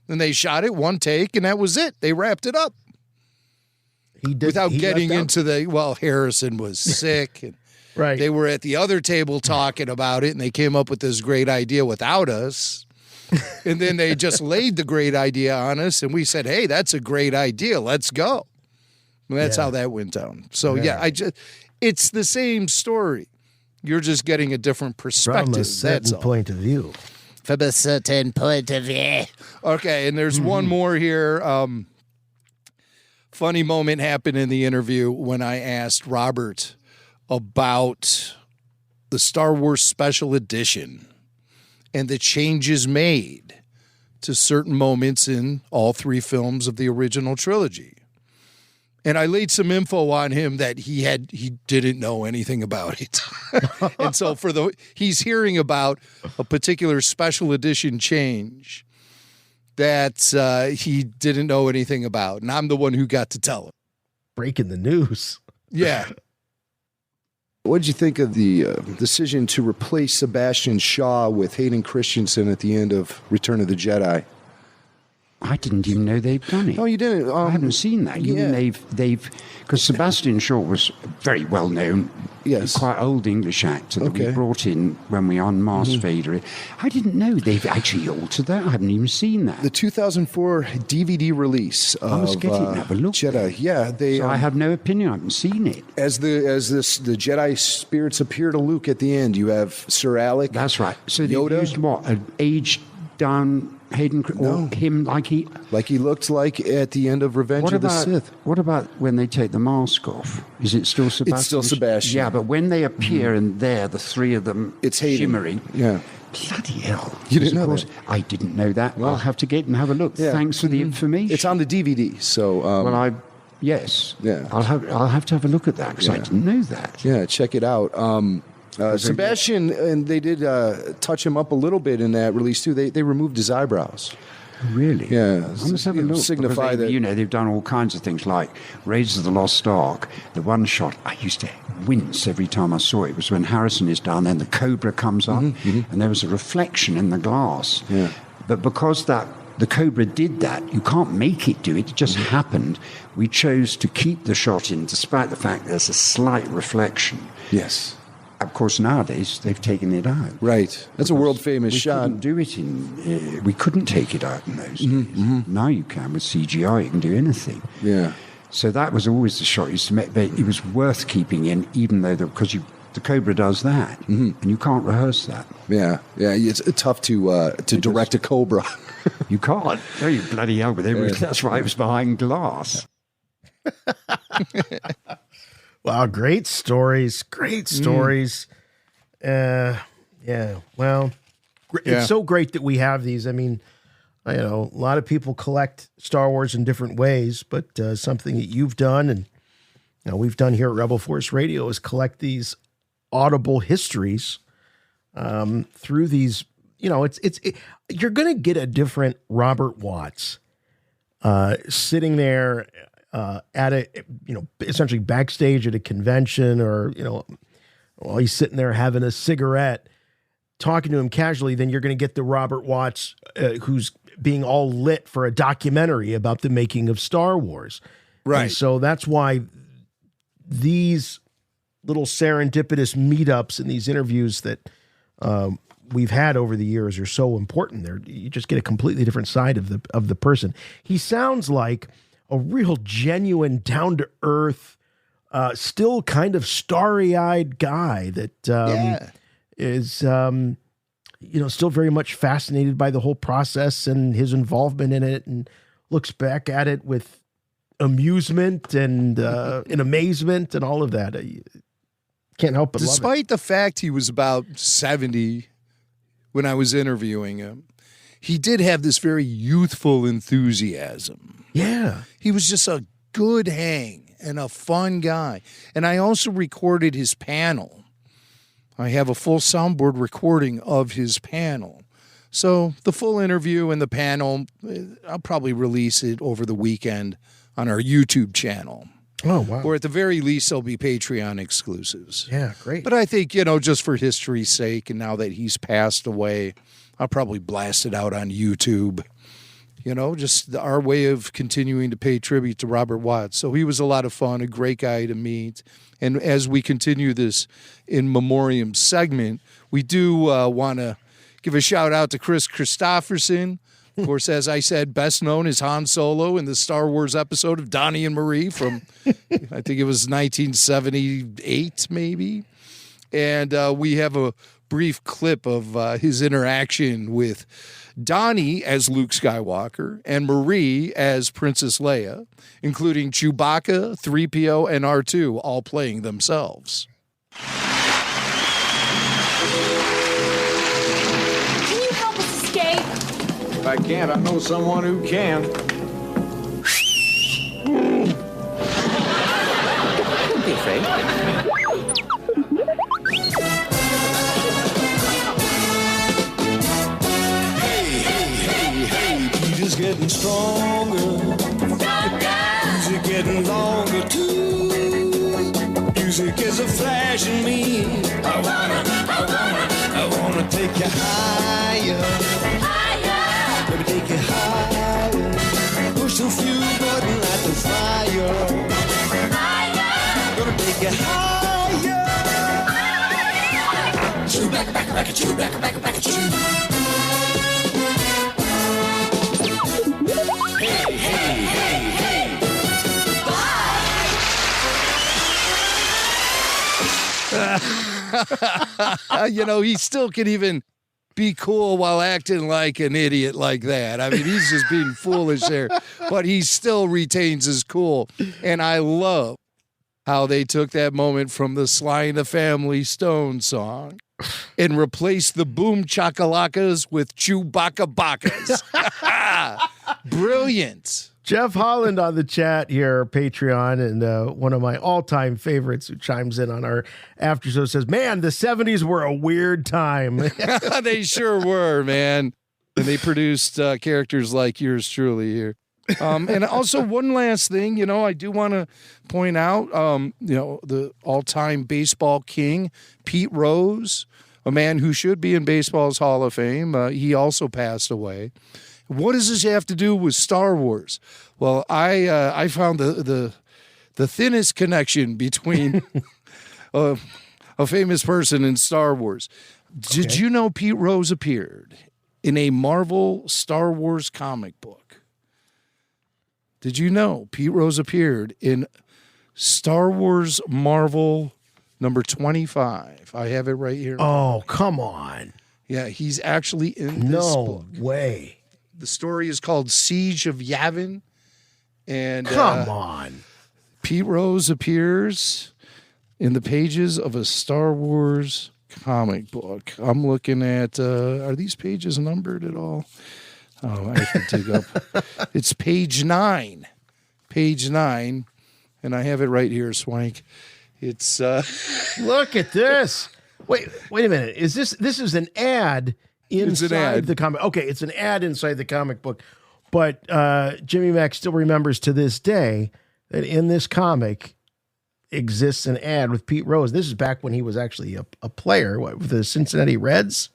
And they shot it one take, and that was it. They wrapped it up. Without getting into Harrison was sick. And right. They were at the other table talking about it, and they came up with this great idea without us. And then they just laid the great idea on us, and we said, hey, that's a great idea. Let's go. And that's how that went down. So, It's the same story. You're just getting a different perspective. From a certain point of view. From a certain point of view. Okay, and there's one more here. Funny moment happened in the interview when I asked Robert about the Star Wars Special Edition and the changes made to certain moments in all 3 films of the original trilogy. And I laid some info on him that he didn't know anything about it. And so he's hearing about a particular special edition change that he didn't know anything about. And I'm the one who got to tell him. Breaking the news. Yeah. What did you think of the decision to replace Sebastian Shaw with Hayden Christensen at the end of Return of the Jedi? I didn't even know they'd done it. No, you didn't. I haven't seen that. You mean they've because Sebastian Shaw was very well known, quite old English actor that we brought in when we unmasked Vader. I didn't know they've actually altered that. I haven't even seen that. The 2004 DVD release of I must get it and have a look. Jedi. Yeah, So I have no opinion. I haven't seen it. As the Jedi spirits appear to Luke at the end, you have Sir Alec. That's right. So they Yoda. used what? An aged down Hayden, or him like he looked like at the end of Revenge of the Sith. What about when they take the mask off? Is it still Sebastian? It's still Sebastian. Yeah, but when they appear and there, the 3 of them, it's Hayden. shimmering. Yeah. Bloody hell! You didn't know that? I didn't know that. Well, I'll have to get and have a look. Yeah. Thanks for the information. It's on the DVD. So yes. Yeah. I'll have to have a look at that because I didn't know that. Yeah, check it out. Sebastian, and they did touch him up a little bit in that release too. They removed his eyebrows. Really? Yeah. I must have a look. Signify that they've done all kinds of things like Raiders of the Lost Ark. The one shot I used to wince every time I saw it was when Harrison is down there and the Cobra comes up and there was a reflection in the glass. Yeah. But because the Cobra did that, you can't make it do it. It just happened. We chose to keep the shot in despite the fact there's a slight reflection. Yes. Of course, nowadays they've taken it out. Right, that's a world famous shot. We couldn't take it out in those days. Now you can with CGI. You can do anything. Yeah. So that was always the shot you used to make. But it was worth keeping in, even though because the Cobra does that, and you can't rehearse that. Yeah, it's tough to direct a Cobra. You can't. Oh, you bloody hell! But that's right. It was behind glass. Wow, great stories. Yeah, well, it's so great that we have these. I mean, a lot of people collect Star Wars in different ways, but something that you've done and we've done here at Rebel Force Radio is collect these audible histories through these. You're going to get a different Robert Watts sitting there at a, essentially backstage at a convention, or, while he's sitting there having a cigarette, talking to him casually. Then you're going to get the Robert Watts who's being all lit for a documentary about the making of Star Wars. Right. And so that's why these little serendipitous meetups and these interviews that we've had over the years are so important. You just get a completely different side of the person. He sounds like a real genuine, down-to-earth, still kind of starry-eyed guy that is, still very much fascinated by the whole process and his involvement in it, and looks back at it with amusement and in amazement and all of that. Can't help but love it. Despite the fact he was about 70 when I was interviewing him, he did have this very youthful enthusiasm. Yeah. He was just a good hang and a fun guy. And I also recorded his panel. I have a full soundboard recording of his panel. So the full interview and the panel, I'll probably release it over the weekend on our YouTube channel. Oh, wow. Or at the very least, there'll be Patreon exclusives. Yeah, great. But I think, just for history's sake, and now that he's passed away, I'll probably blast it out on YouTube. Just our way of continuing to pay tribute to Robert Watts. So he was a lot of fun, a great guy to meet. And as we continue this in memoriam segment, we do want to give a shout out to Kristofferson Of course, as I said, best known as Han Solo in the Star Wars episode of Donny and Marie from, I think it was 1978, maybe. And we have a brief clip of his interaction with Donny as Luke Skywalker and Marie as Princess Leia, including Chewbacca, 3PO, and R2 all playing themselves. Can you help us escape? If I can't, I know someone who can. Don't be afraid. Peter's getting stronger. Music getting longer too. Music is a flash in me. I wanna take you higher. Higher. Let me take you higher. Push the fuel button, light the fire. Higher. Gonna take you higher. Higher. Chew back, chew back, chew. You know, he still can even be cool while acting like an idiot like that. I mean, he's just being foolish there, but he still retains his cool. And I love how they took that moment from the Sly and the Family Stone song and replaced the boom chakalakas with Chewbacca bakas. Brilliant. Jeff Holland on the chat here, Patreon, and one of my all-time favorites who chimes in on our after show says, man, the 70s were a weird time. They sure were, man. And they produced characters like yours truly here. And also one last thing, you know, I do want to point out, you know, the all-time baseball king, Pete Rose, a man who should be in baseball's Hall of Fame. He also passed away. What does this have to do with Star Wars? Well, I found the thinnest connection between a famous person and Star Wars. Okay. Did you know Pete Rose appeared in a Marvel Star Wars comic book? Did you know Pete Rose appeared in Star Wars Marvel number 25? I have it right here. Oh, come on. Yeah, he's actually in this book. No way. The story is called Siege of Yavin. And come on. Pete Rose appears in the pages of a Star Wars comic book. I'm looking at, are these pages numbered at all? Oh, I have to dig up. It's page 9. Page 9. And I have it right here, Swank. It's look at this. Wait a minute. Is this is an ad inside the comic? Okay, it's an ad inside the comic book. But Jimmy Mack still remembers to this day that in this comic exists an ad with Pete Rose. This is back when he was actually a player with the Cincinnati Reds.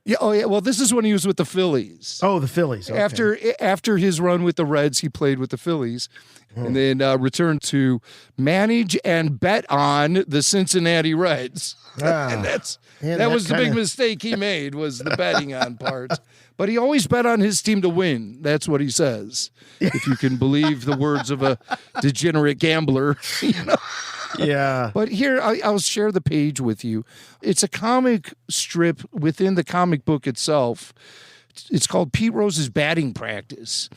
Yeah. Oh, yeah. Well, this is when he was with the Phillies. Oh, the Phillies. Okay. After his run with the Reds, he played with the Phillies, and then returned to manage and bet on the Cincinnati Reds. And that was the big mistake he made, was the betting on part. But he always bet on his team to win. That's what he says. If you can believe the words of a degenerate gambler, you know. Yeah. But here, I'll share the page with you. It's a comic strip within the comic book itself. It's called Pete Rose's Batting Practice.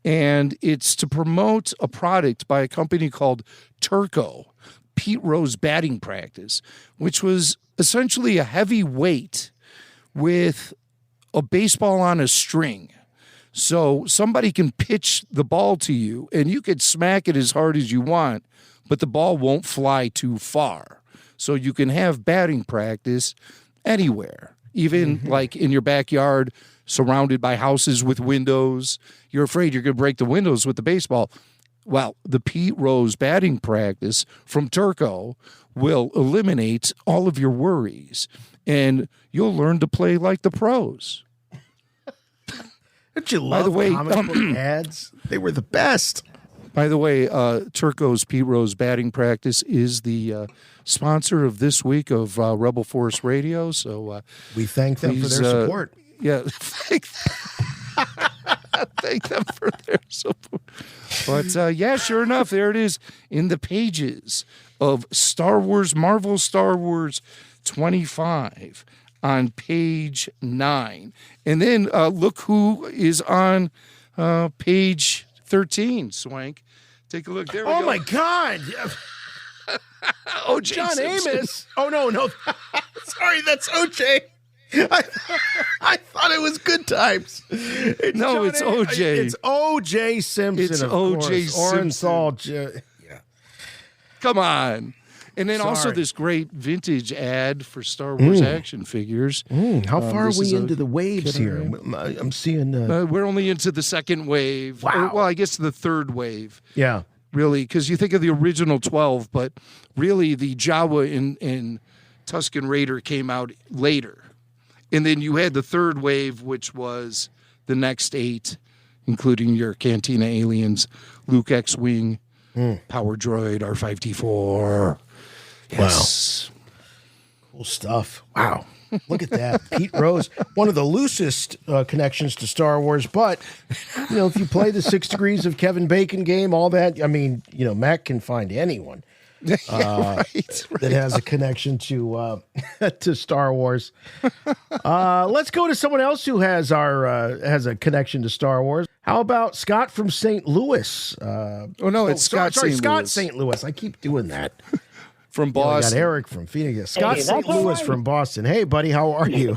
And it's to promote a product by a company called Turco, Pete Rose Batting Practice, which was essentially a heavy weight with a baseball on a string. So somebody can pitch the ball to you, and you could smack it as hard as you want, but the ball won't fly too far. So you can have batting practice anywhere, even like in your backyard, surrounded by houses with windows. You're afraid you're going to break the windows with the baseball. Well, the Pete Rose batting practice from Turco will eliminate all of your worries, and you'll learn to play like the pros. Don't you love comic book ads? They were the best. By the way, Turco's Pete Rose Batting Practice is the sponsor of this week of Rebel Force Radio. So we thank them for their support. Yeah. Thank them for their support. But yeah, sure enough, there it is in the pages of Marvel Star Wars 25 on page 9. And then look who is on page 13, Swank. Take a look. There we go. Oh, my God. O.J. John Simpson. Amos. Oh, no. Sorry, that's O.J. I thought it was Good Times. It's O.J. It's O.J. Simpson, It's of O.J. course. Simpson. Yeah. Come on. And then also this great vintage ad for Star Wars action figures. How far are we into the waves here? I'm seeing... we're only into the second wave. Wow. Well, I guess the third wave. Yeah. Really, because you think of the original 12, but really the Jawa in Tusken Raider came out later. And then you had the third wave, which was the next 8, including your Cantina aliens, Luke X-Wing, Power Droid, R5-D4. Yes. Wow. Cool stuff. Wow. Look at that. Pete Rose, one of the loosest connections to Star Wars. But, if you play the 6 Degrees of Kevin Bacon game, all that, Mac can find anyone that has a connection to to Star Wars. Let's go to someone else who has has a connection to Star Wars. How about Scott from St. Louis? Scott St. Louis. I keep doing that. From Boston. We got Eric from Phoenix. Scott St. Louis from Boston. Hey, buddy, how are you?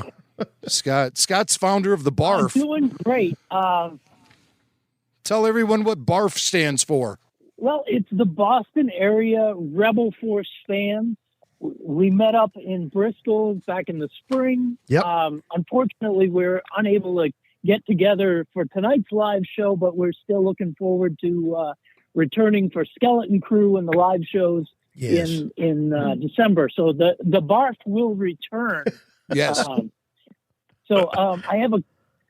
Scott's founder of the BARF. I'm doing great. Tell everyone what BARF stands for. Well, it's the Boston area Rebel Force fans. We met up in Bristol back in the spring. Yep. Unfortunately, we're unable to get together for tonight's live show, but we're still looking forward to returning for Skeleton Crew and the live shows in December. So the BARF will return. Yes. I have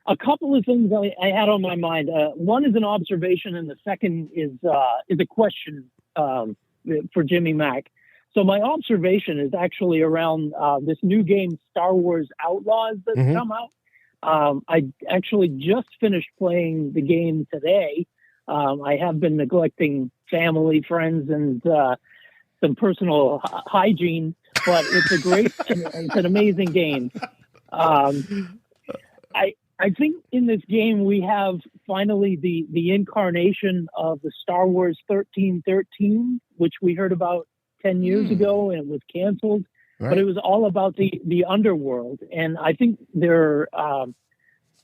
a couple of things I had on my mind. One is an observation, and the second is a question for Jimmy Mack. So my observation is actually around this new game, Star Wars Outlaws, that's come out. I actually just finished playing the game today. I have been neglecting family, friends, and some personal hygiene, but it's an amazing game. I think in this game we have finally the incarnation of the Star Wars 1313, which we heard about 10 years ago and it was canceled. Right. But it was all about the underworld. And I think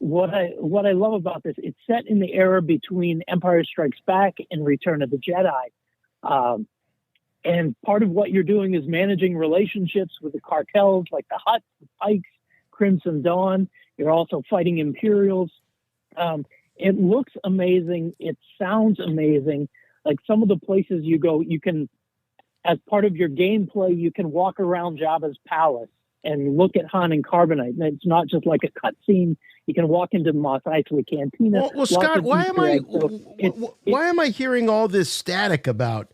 what I love about this, it's set in the era between Empire Strikes Back and Return of the Jedi. And part of what you're doing is managing relationships with the cartels like the Hutts, the Pikes, Crimson Dawn. You're also fighting Imperials. It looks amazing. It sounds amazing. Like some of the places you go, you can, as part of your gameplay, you can walk around Jabba's palace and look at Han and Carbonite. And it's not just like a cutscene. You can walk into Mos Eisley Cantina. Well, Scott, why am I hearing all this static about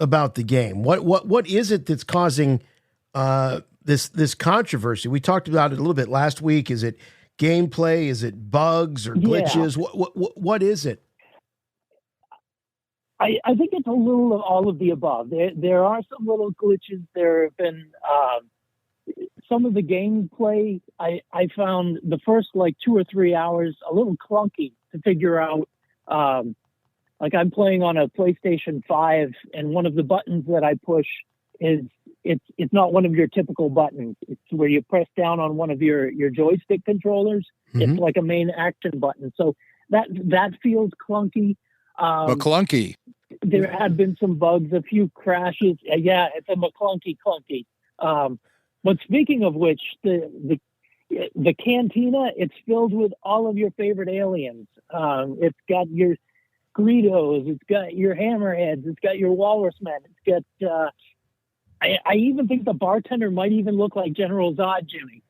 the game? What is it that's causing this controversy? We talked about it a little bit last week. Is it gameplay? Is it bugs or glitches? Yeah. What is it? I think it's a little of all of the above. There are some little glitches. There have been some of the gameplay. I found the first 2 or 3 hours a little clunky to figure out. Like I'm playing on a PlayStation 5, and one of the buttons that I push is it's not one of your typical buttons. It's where you press down on one of your joystick controllers. Mm-hmm. It's like a main action button. So that feels clunky. McClunky. There had been some bugs, a few crashes. Yeah, it's a McClunky clunky. But speaking of which, the cantina, it's filled with all of your favorite aliens. It's got your Greedos, it's got your Hammerheads, it's got your Walrus Men, it's got I even think the bartender might even look like General Zod, Jimmy.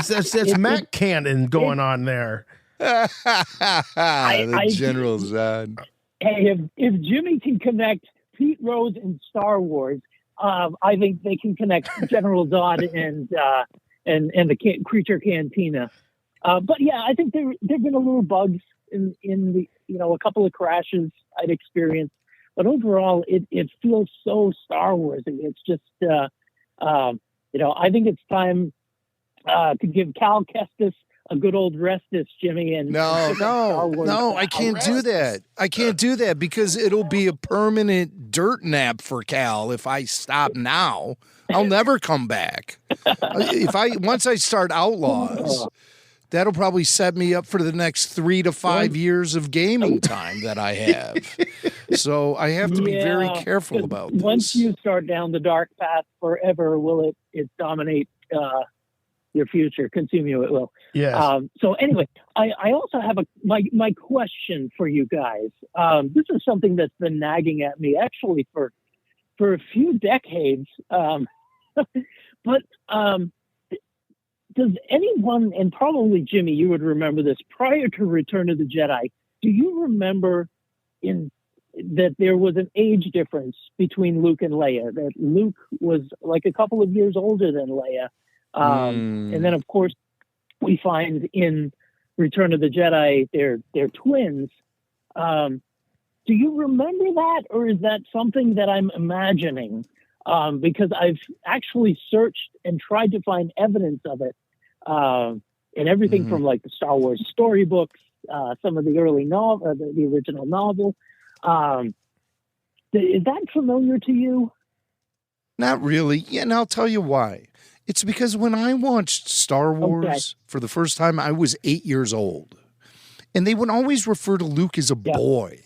That's Matt Cannon going on there. The General Zod. Hey, if Jimmy can connect Pete Rose and Star Wars, I think they can connect General Zod and the Creature Cantina. But yeah, I think there've been a little bugs in the, a couple of crashes I'd experienced, but overall it feels so Star Warsy. It's just, I think it's time to give Cal Kestis a good old restus, Jimmy. And no, I can't do that. I can't do that because it'll be a permanent dirt nap for Cal if I stop now. I'll never come back. Once I start Outlaws, that'll probably set me up for the next 3 to 5 years of gaming time that I have. So I have to be very careful about this. Once you start down the dark path forever, will it dominate your future? Consume you, it will. Yeah. So anyway, I also have my question for you guys. This is something that's been nagging at me actually for a few decades. But does anyone, and probably Jimmy, you would remember this, prior to Return of the Jedi, do you remember that there was an age difference between Luke and Leia, that Luke was like a couple of years older than Leia? And then, of course, we find in Return of the Jedi, they're twins. Do you remember that, or is that something that I'm imagining? Because I've actually searched and tried to find evidence of it in everything from like the Star Wars storybooks, some of the early novel, the original novel. Is that familiar to you? Not really. Yeah, and I'll tell you why. It's because when I watched Star Wars for the first time, I was 8 years old. And they would always refer to Luke as a boy.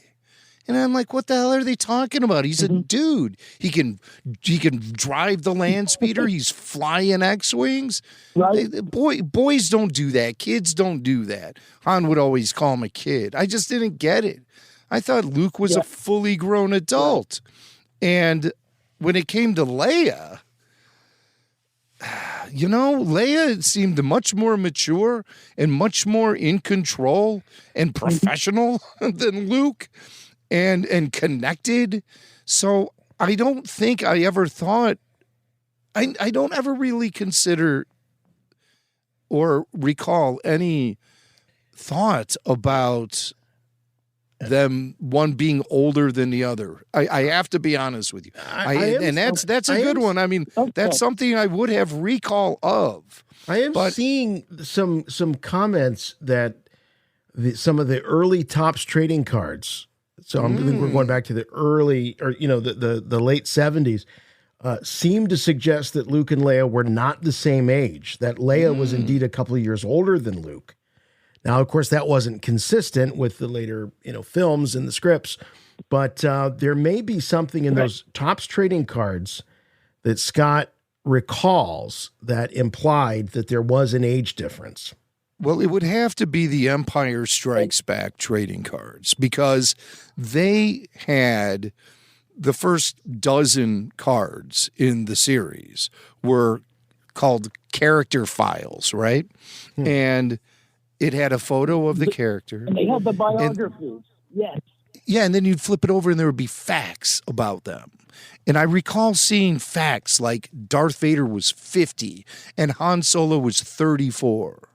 And I'm like, what the hell are they talking about? He's a dude. He can drive the land speeder. He's flying X-Wings. Right. Boys don't do that. Kids don't do that. Han would always call him a kid. I just didn't get it. I thought Luke was a fully grown adult. And when it came to Leia, Leia seemed much more mature and much more in control and professional than Luke. And connected. So I don't think I ever thought, I don't ever really consider or recall any thought about them one being older than the other. I have to be honest with you. That's a good one. I mean, that's something I would have recall of. I am seeing some comments that some of the early Topps trading cards. So I think we're going back to the early, or the late 70s, seem to suggest that Luke and Leia were not the same age, that Leia was indeed a couple of years older than Luke. Now, of course, that wasn't consistent with the later, films and the scripts, but there may be something in those Topps trading cards that Scott recalls that implied that there was an age difference. Well, it would have to be the Empire Strikes Back trading cards because they had the first dozen cards in the series were called character files, right? And it had a photo of the character. And they had the biographies, yes. Yeah, and then you'd flip it over and there would be facts about them. And I recall seeing facts like Darth Vader was 50 and Han Solo was 34.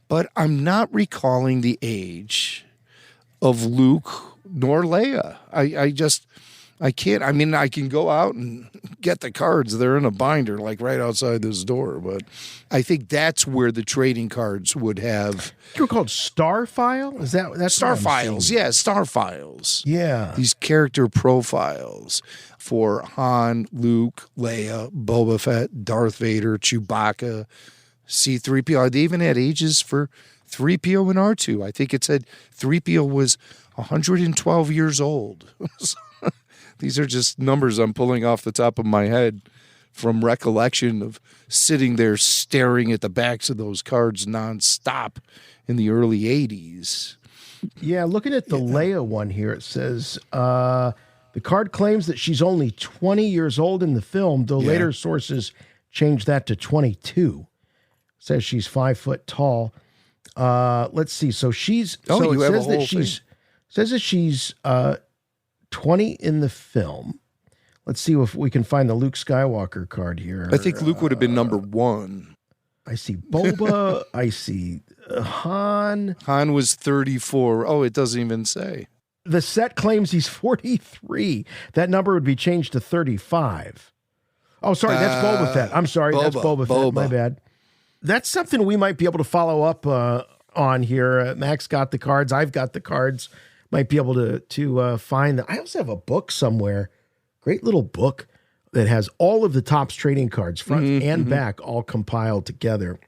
But I'm not recalling the age of Luke nor Leia. I can't. I mean, I can go out and get the cards. They're in a binder, like right outside this door. But I think that's where the trading cards would have. You're called Star File? Is that's Star Files? Yeah, Star Files. Yeah, these character profiles for Han, Luke, Leia, Boba Fett, Darth Vader, Chewbacca, C-3PO. They even had ages for 3PO and R2. I think it said 3PO was 112 years old. These are just numbers I'm pulling off the top of my head from recollection of sitting there staring at the backs of those cards nonstop in the early 80s. Yeah, looking at the Leia one here, it says the card claims that she's only 20 years old in the film, though later sources changed that to 22. Says she's 5 foot tall. Let's see. So she's. Oh, so you it have says a whole that she's. thing. Says that she's 20 in the film. Let's see if we can find the Luke Skywalker card here. I think Luke would have been number 1. I see Boba. I see Han. Han was 34. Oh, it doesn't even say. The set claims he's 43. That number would be changed to 35. Oh, sorry, that's Boba Fett. I'm sorry, that's Boba Fett. My bad. That's something we might be able to follow up on here. Max got the cards. I've got the cards. Might be able to find them. I also have a book somewhere. Great little book that has all of the Topps trading cards, front and back, all compiled together.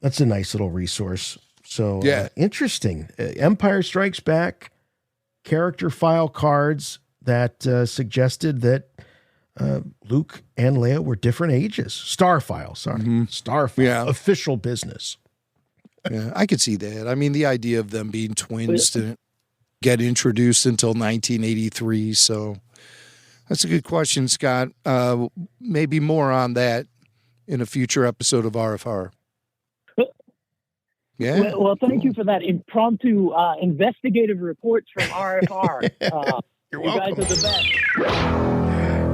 That's a nice little resource. So interesting. Empire Strikes Back character file cards that suggested that Luke and Leia were different ages. Star file, sorry. Star file. Yeah. Official business. Yeah, I could see that. I mean, the idea of them being twins didn't get introduced until 1983. So that's a good question, Scott. Maybe more on that in a future episode of RFR. Yeah. Well, thank you for that impromptu investigative reports from RFR. You're you welcome. guys are the best.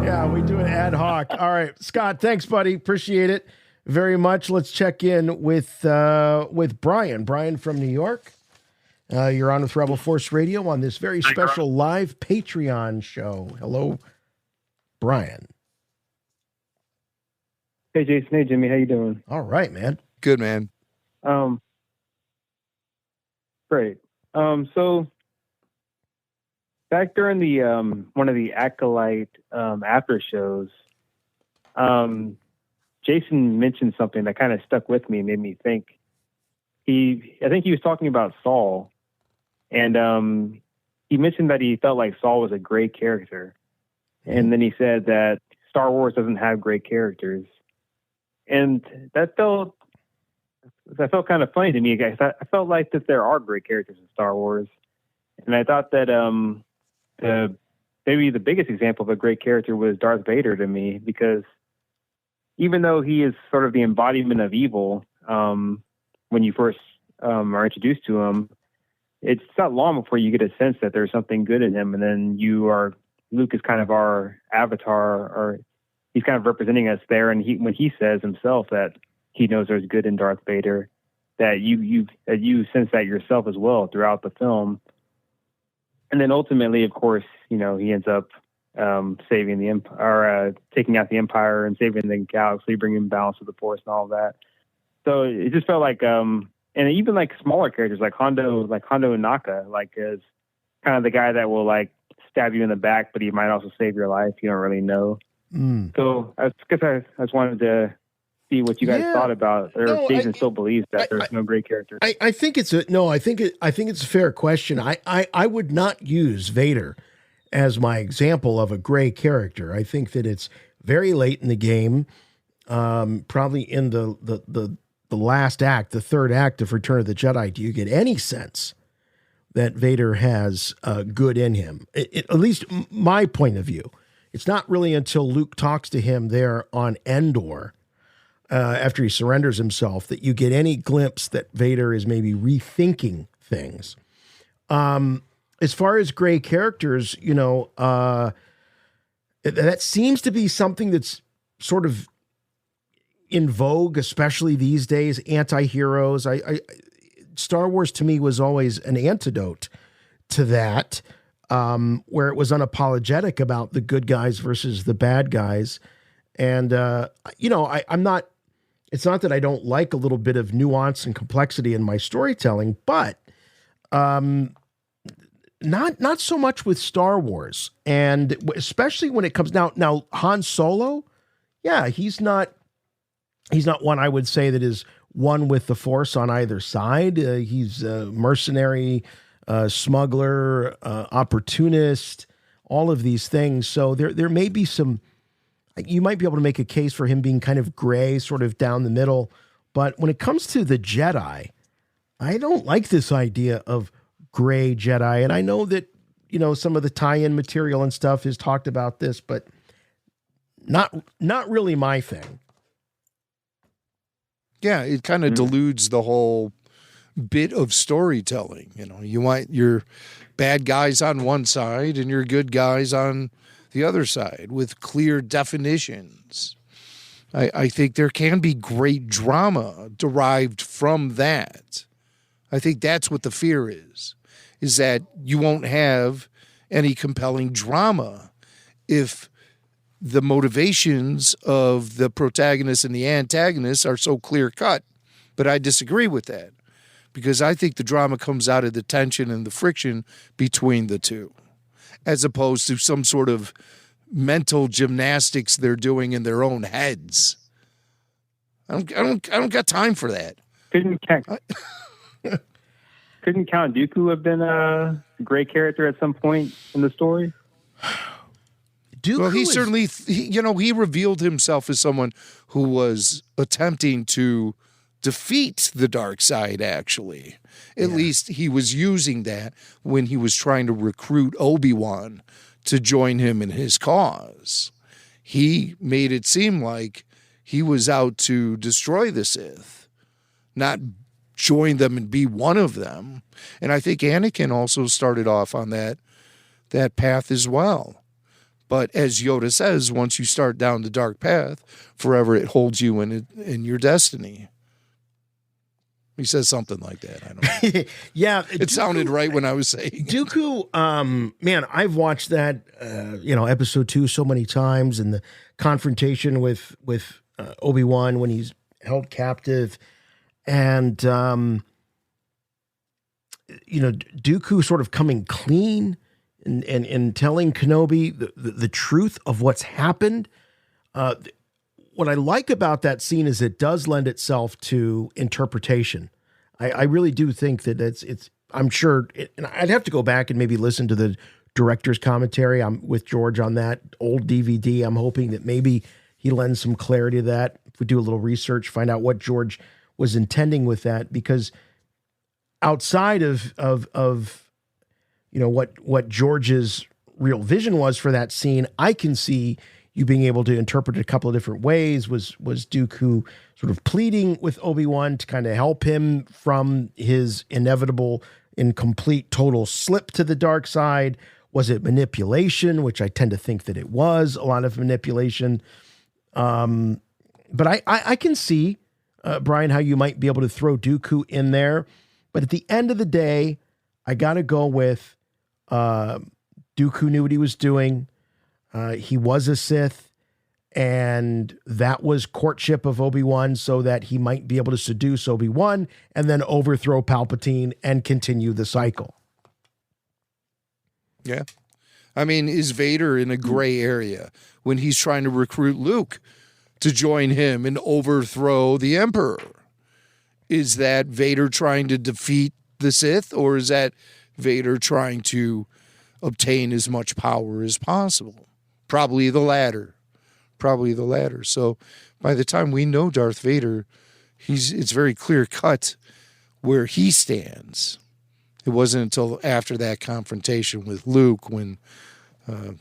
Yeah, we do it ad hoc. All right, Scott, thanks, buddy. Appreciate it very much. Let's check in with Brian. Brian from New York. You're on with Rebel Force Radio on this very special live Patreon show. Hello, Brian. Hey, Jason. Hey, Jimmy. How you doing? All right, man. Good, man. Great. So back during the one of the Acolyte after shows, Jason mentioned something that kind of stuck with me, made me think. I think he was talking about Saul, and he mentioned that he felt like Saul was a great character, and then he said that Star Wars doesn't have great characters, and that felt kind of funny to me, guys. I felt like that there are great characters in Star Wars, and I thought that maybe the biggest example of a great character was Darth Vader to me, because even though he is sort of the embodiment of evil, when you first are introduced to him, it's not long before you get a sense that there's something good in him, and then Luke is kind of our avatar, or he's kind of representing us there, and when he says himself that he knows there's good in Darth Vader, that you sense that yourself as well throughout the film. And then ultimately, of course, he ends up saving the Empire, taking out the Empire and saving the galaxy, bringing balance to the Force and all that. So it just felt like, and even like smaller characters like Hondo Naka, like is kind of the guy that will like stab you in the back, but he might also save your life. You don't really know. So I guess I just wanted to see what you guys thought about, or Jason still believes that there's no great characters. I think it's a fair question. I would not use Vader as my example of a gray character. I think that it's very late in the game, probably in the last act, the third act of Return of the Jedi. Do you get any sense that Vader has good in him? At least my point of view. It's not really until Luke talks to him there on Endor, after he surrenders himself, that you get any glimpse that Vader is maybe rethinking things. As far as gray characters, that seems to be something that's sort of in vogue, especially these days. Anti-heroes. Star Wars to me was always an antidote to that, where it was unapologetic about the good guys versus the bad guys. And, I'm not, it's not that I don't like a little bit of nuance and complexity in my storytelling, but not so much with Star Wars. And especially when it comes now Han Solo, he's not one I would say that is one with the Force on either side. He's a mercenary, smuggler, opportunist, all of these things. So there may be some, you might be able to make a case for him being kind of gray, sort of down the middle. But when it comes to the Jedi, I don't like this idea of gray Jedi. And I know that, some of the tie-in material and stuff has talked about this, but not really my thing. Yeah, it kind of deludes the whole bit of storytelling. You want your bad guys on one side and your good guys on the other side with clear definitions. I think there can be great drama derived from that. I think that's what the fear is that you won't have any compelling drama if the motivations of the protagonist and the antagonist are so clear cut. But I disagree with that because I think the drama comes out of the tension and the friction between the two, as opposed to some sort of mental gymnastics they're doing in their own heads. I don't got time for that. Couldn't Count Dooku have been a great character at some point in the story? Well, he certainly, he revealed himself as someone who was attempting to defeat the dark side, actually. At least he was using that when he was trying to recruit Obi-Wan to join him in his cause. He made it seem like he was out to destroy the Sith, not join them and be one of them. And I think Anakin also started off on that path as well. But as Yoda says, once you start down the dark path, forever it holds you in your destiny. He says something like that. I don't know. Yeah. It sounded right when I was saying Dooku, man, I've watched that, episode 2 so many times, and the confrontation with Obi-Wan when he's held captive. And, Dooku sort of coming clean and telling Kenobi the truth of what's happened. What I like about that scene is it does lend itself to interpretation. I really do think that it's I'm sure, and I'd have to go back and maybe listen to the director's commentary. I'm with George on that old DVD. I'm hoping that maybe he lends some clarity to that. If we do a little research, find out what George was intending with that, because outside of what George's real vision was for that scene, I can see you being able to interpret it a couple of different ways. Was Dooku sort of pleading with Obi-Wan to kind of help him from his inevitable, incomplete, total slip to the dark side? Was it manipulation, which I tend to think that it was a lot of manipulation? But I can see, Brian, how you might be able to throw Dooku in there. But at the end of the day, I got to go with Dooku knew what he was doing. He was a Sith, and that was courtship of Obi-Wan so that he might be able to seduce Obi-Wan and then overthrow Palpatine and continue the cycle. Yeah. I mean, is Vader in a gray area when he's trying to recruit Luke to join him and overthrow the Emperor? Is that Vader trying to defeat the Sith, or is that Vader trying to obtain as much power as possible? Probably the latter. So by the time we know Darth Vader, it's very clear cut where he stands. It wasn't until after that confrontation with Luke when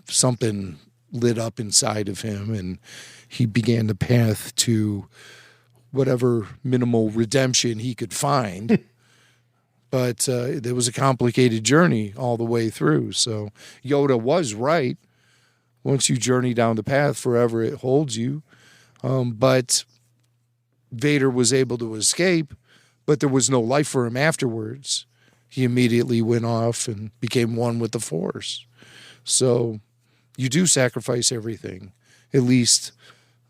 something lit up inside of him and he began the path to whatever minimal redemption he could find. But there was a complicated journey all the way through. So Yoda was right. Once you journey down the path, forever it holds you. But Vader was able to escape, but there was no life for him afterwards. He immediately went off and became one with the Force. So you do sacrifice everything, at least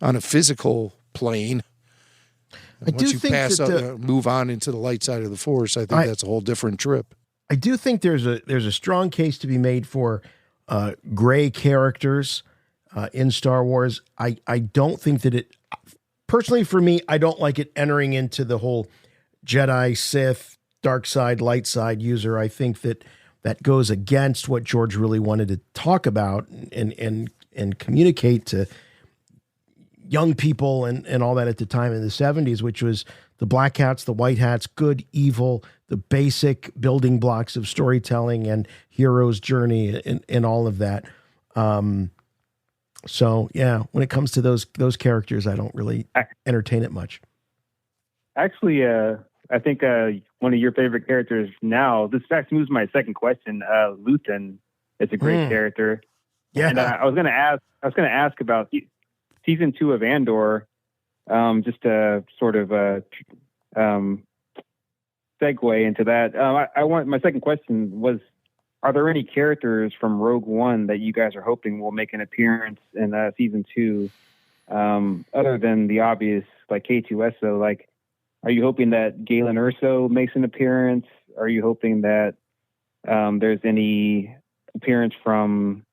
on a physical plane. Once you move on into the light side of the Force, I think that's a whole different trip. I do think there's a strong case to be made for gray characters in Star Wars. I don't think that it, personally for me, I don't like it entering into the whole Jedi, Sith, dark side, light side user. I think that goes against what George really wanted to talk about and communicate to young people and all that at the time in the 70s, which was the black hats, the white hats, good, evil, the basic building blocks of storytelling and hero's journey and all of that. So yeah, when it comes to those characters, I don't really entertain it much. Actually, I think one of your favorite characters now, this actually moves my second question. Luthen is a great character. Yeah. And I was going to ask about season 2 of Andor. just to sort of segue into that, my second question was, are there any characters from Rogue One that you guys are hoping will make an appearance in season 2, other than the obvious, like K2SO? Like, are you hoping that Galen Erso makes an appearance? Are you hoping that there's any appearance from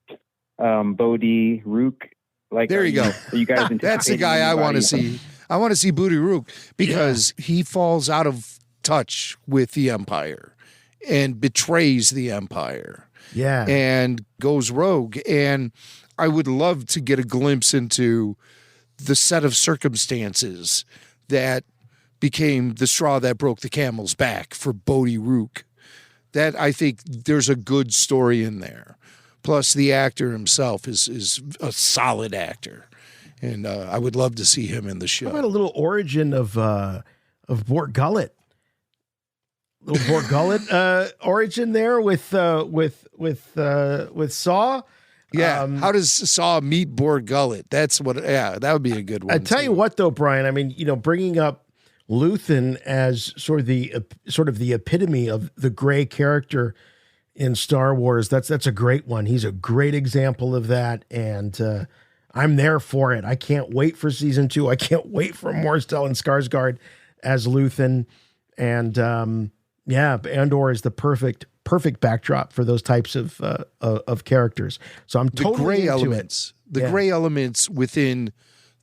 Bodhi Rook? Like, there you go. Are you guys That's the guy I want to see. I want to see Bodhi Rook because he falls out of touch with the Empire and betrays the Empire. Yeah. And goes rogue. And I would love to get a glimpse into the set of circumstances that became the straw that broke the camel's back for Bodhi Rook. That, I think there's a good story in there. Plus, the actor himself is a solid actor. And I would love to see him in the show. How about a little origin of Bort Gullet? Little Bort Gullet origin there with Saw. Yeah. How does Saw meet Bort Gullet? That's what. Yeah, that would be a good one. I tell you what, though, Brian. I mean, bringing up Luthen as sort of the epitome of the gray character in Star Wars. That's a great one. He's a great example of that, and I'm there for it. I can't wait for season 2. I can't wait for Morris Stellan Skarsgård as Luthen, and Andor is the perfect backdrop for those types of characters. So I'm totally the gray into elements. It. The gray elements within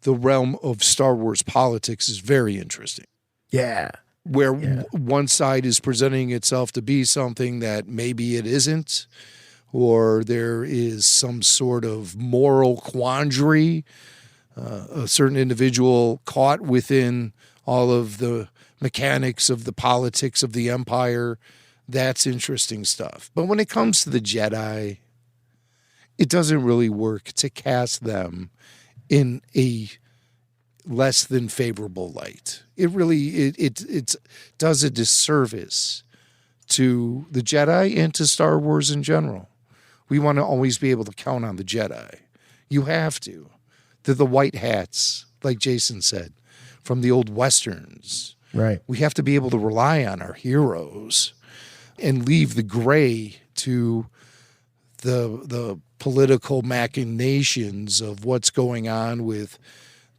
the realm of Star Wars politics is very interesting. Yeah. Where one side is presenting itself to be something that maybe it isn't, or there is some sort of moral quandary, a certain individual caught within all of the mechanics of the politics of the Empire. That's interesting stuff. But when it comes to the Jedi, it doesn't really work to cast them in a less than favorable light. It really it does a disservice to the Jedi and to Star Wars in general. We want to always be able to count on the Jedi. You have to. They're the white hats, like Jason said, from the old Westerns. Right. We have to be able to rely on our heroes and leave the gray to the political machinations of what's going on with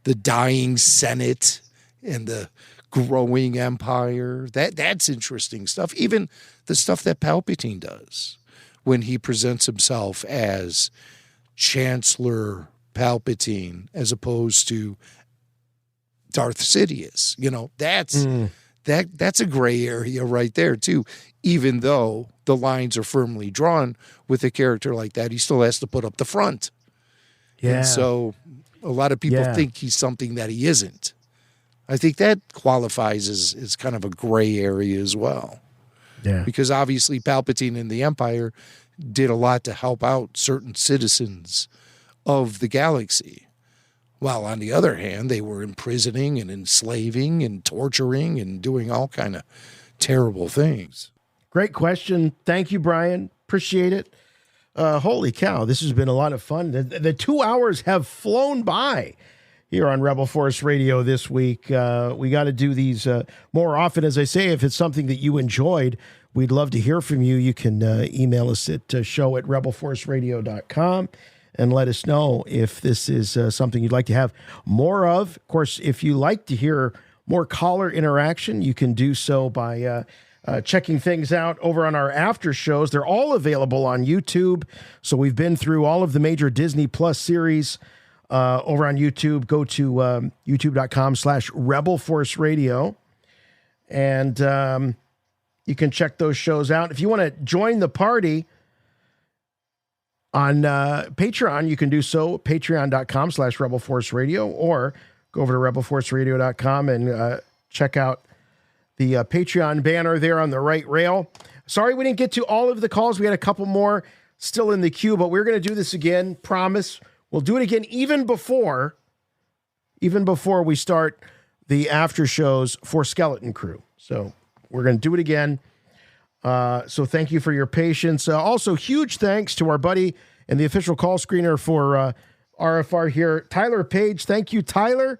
the dying Senate and the growing Empire. That's interesting stuff. Even the stuff that Palpatine does when he presents himself as Chancellor Palpatine as opposed to Darth Sidious. That's a gray area right there too. Even though the lines are firmly drawn with a character like that, he still has to put up the front. Yeah. And so a lot of people think he's something that he isn't. I think that qualifies as kind of a gray area as well. Yeah. Because obviously Palpatine and the Empire did a lot to help out certain citizens of the galaxy. While on the other hand, they were imprisoning and enslaving and torturing and doing all kind of terrible things. Great question. Thank you, Brian. Appreciate it. Holy cow, this has been a lot of fun. The 2 hours have flown by here on Rebel Force Radio this week. We got to do these more often. As I say, if it's something that you enjoyed, we'd love to hear from you. You can email us at show@rebelforceradio.com and let us know if this is something you'd like to have more of. Of course, if you like to hear more caller interaction, you can do so by checking things out over on our after shows. They're all available on YouTube. So we've been through all of the major Disney Plus series over on YouTube. Go to youtube.com/Rebel Force Radio. And you can check those shows out. If you want to join the party on Patreon, you can do so. Patreon.com/Rebel Force Radio, or go over to rebelforceradio.com and check out the Patreon banner there on the right rail. Sorry we didn't get to all of the calls. We had a couple more still in the queue, but we're going to do this again. Promise. We'll do it again even before we start the after shows for Skeleton Crew. So we're going to do it again. So thank you for your patience. Also, huge thanks to our buddy and the official call screener for RFR here, Tyler Page. Thank you, Tyler,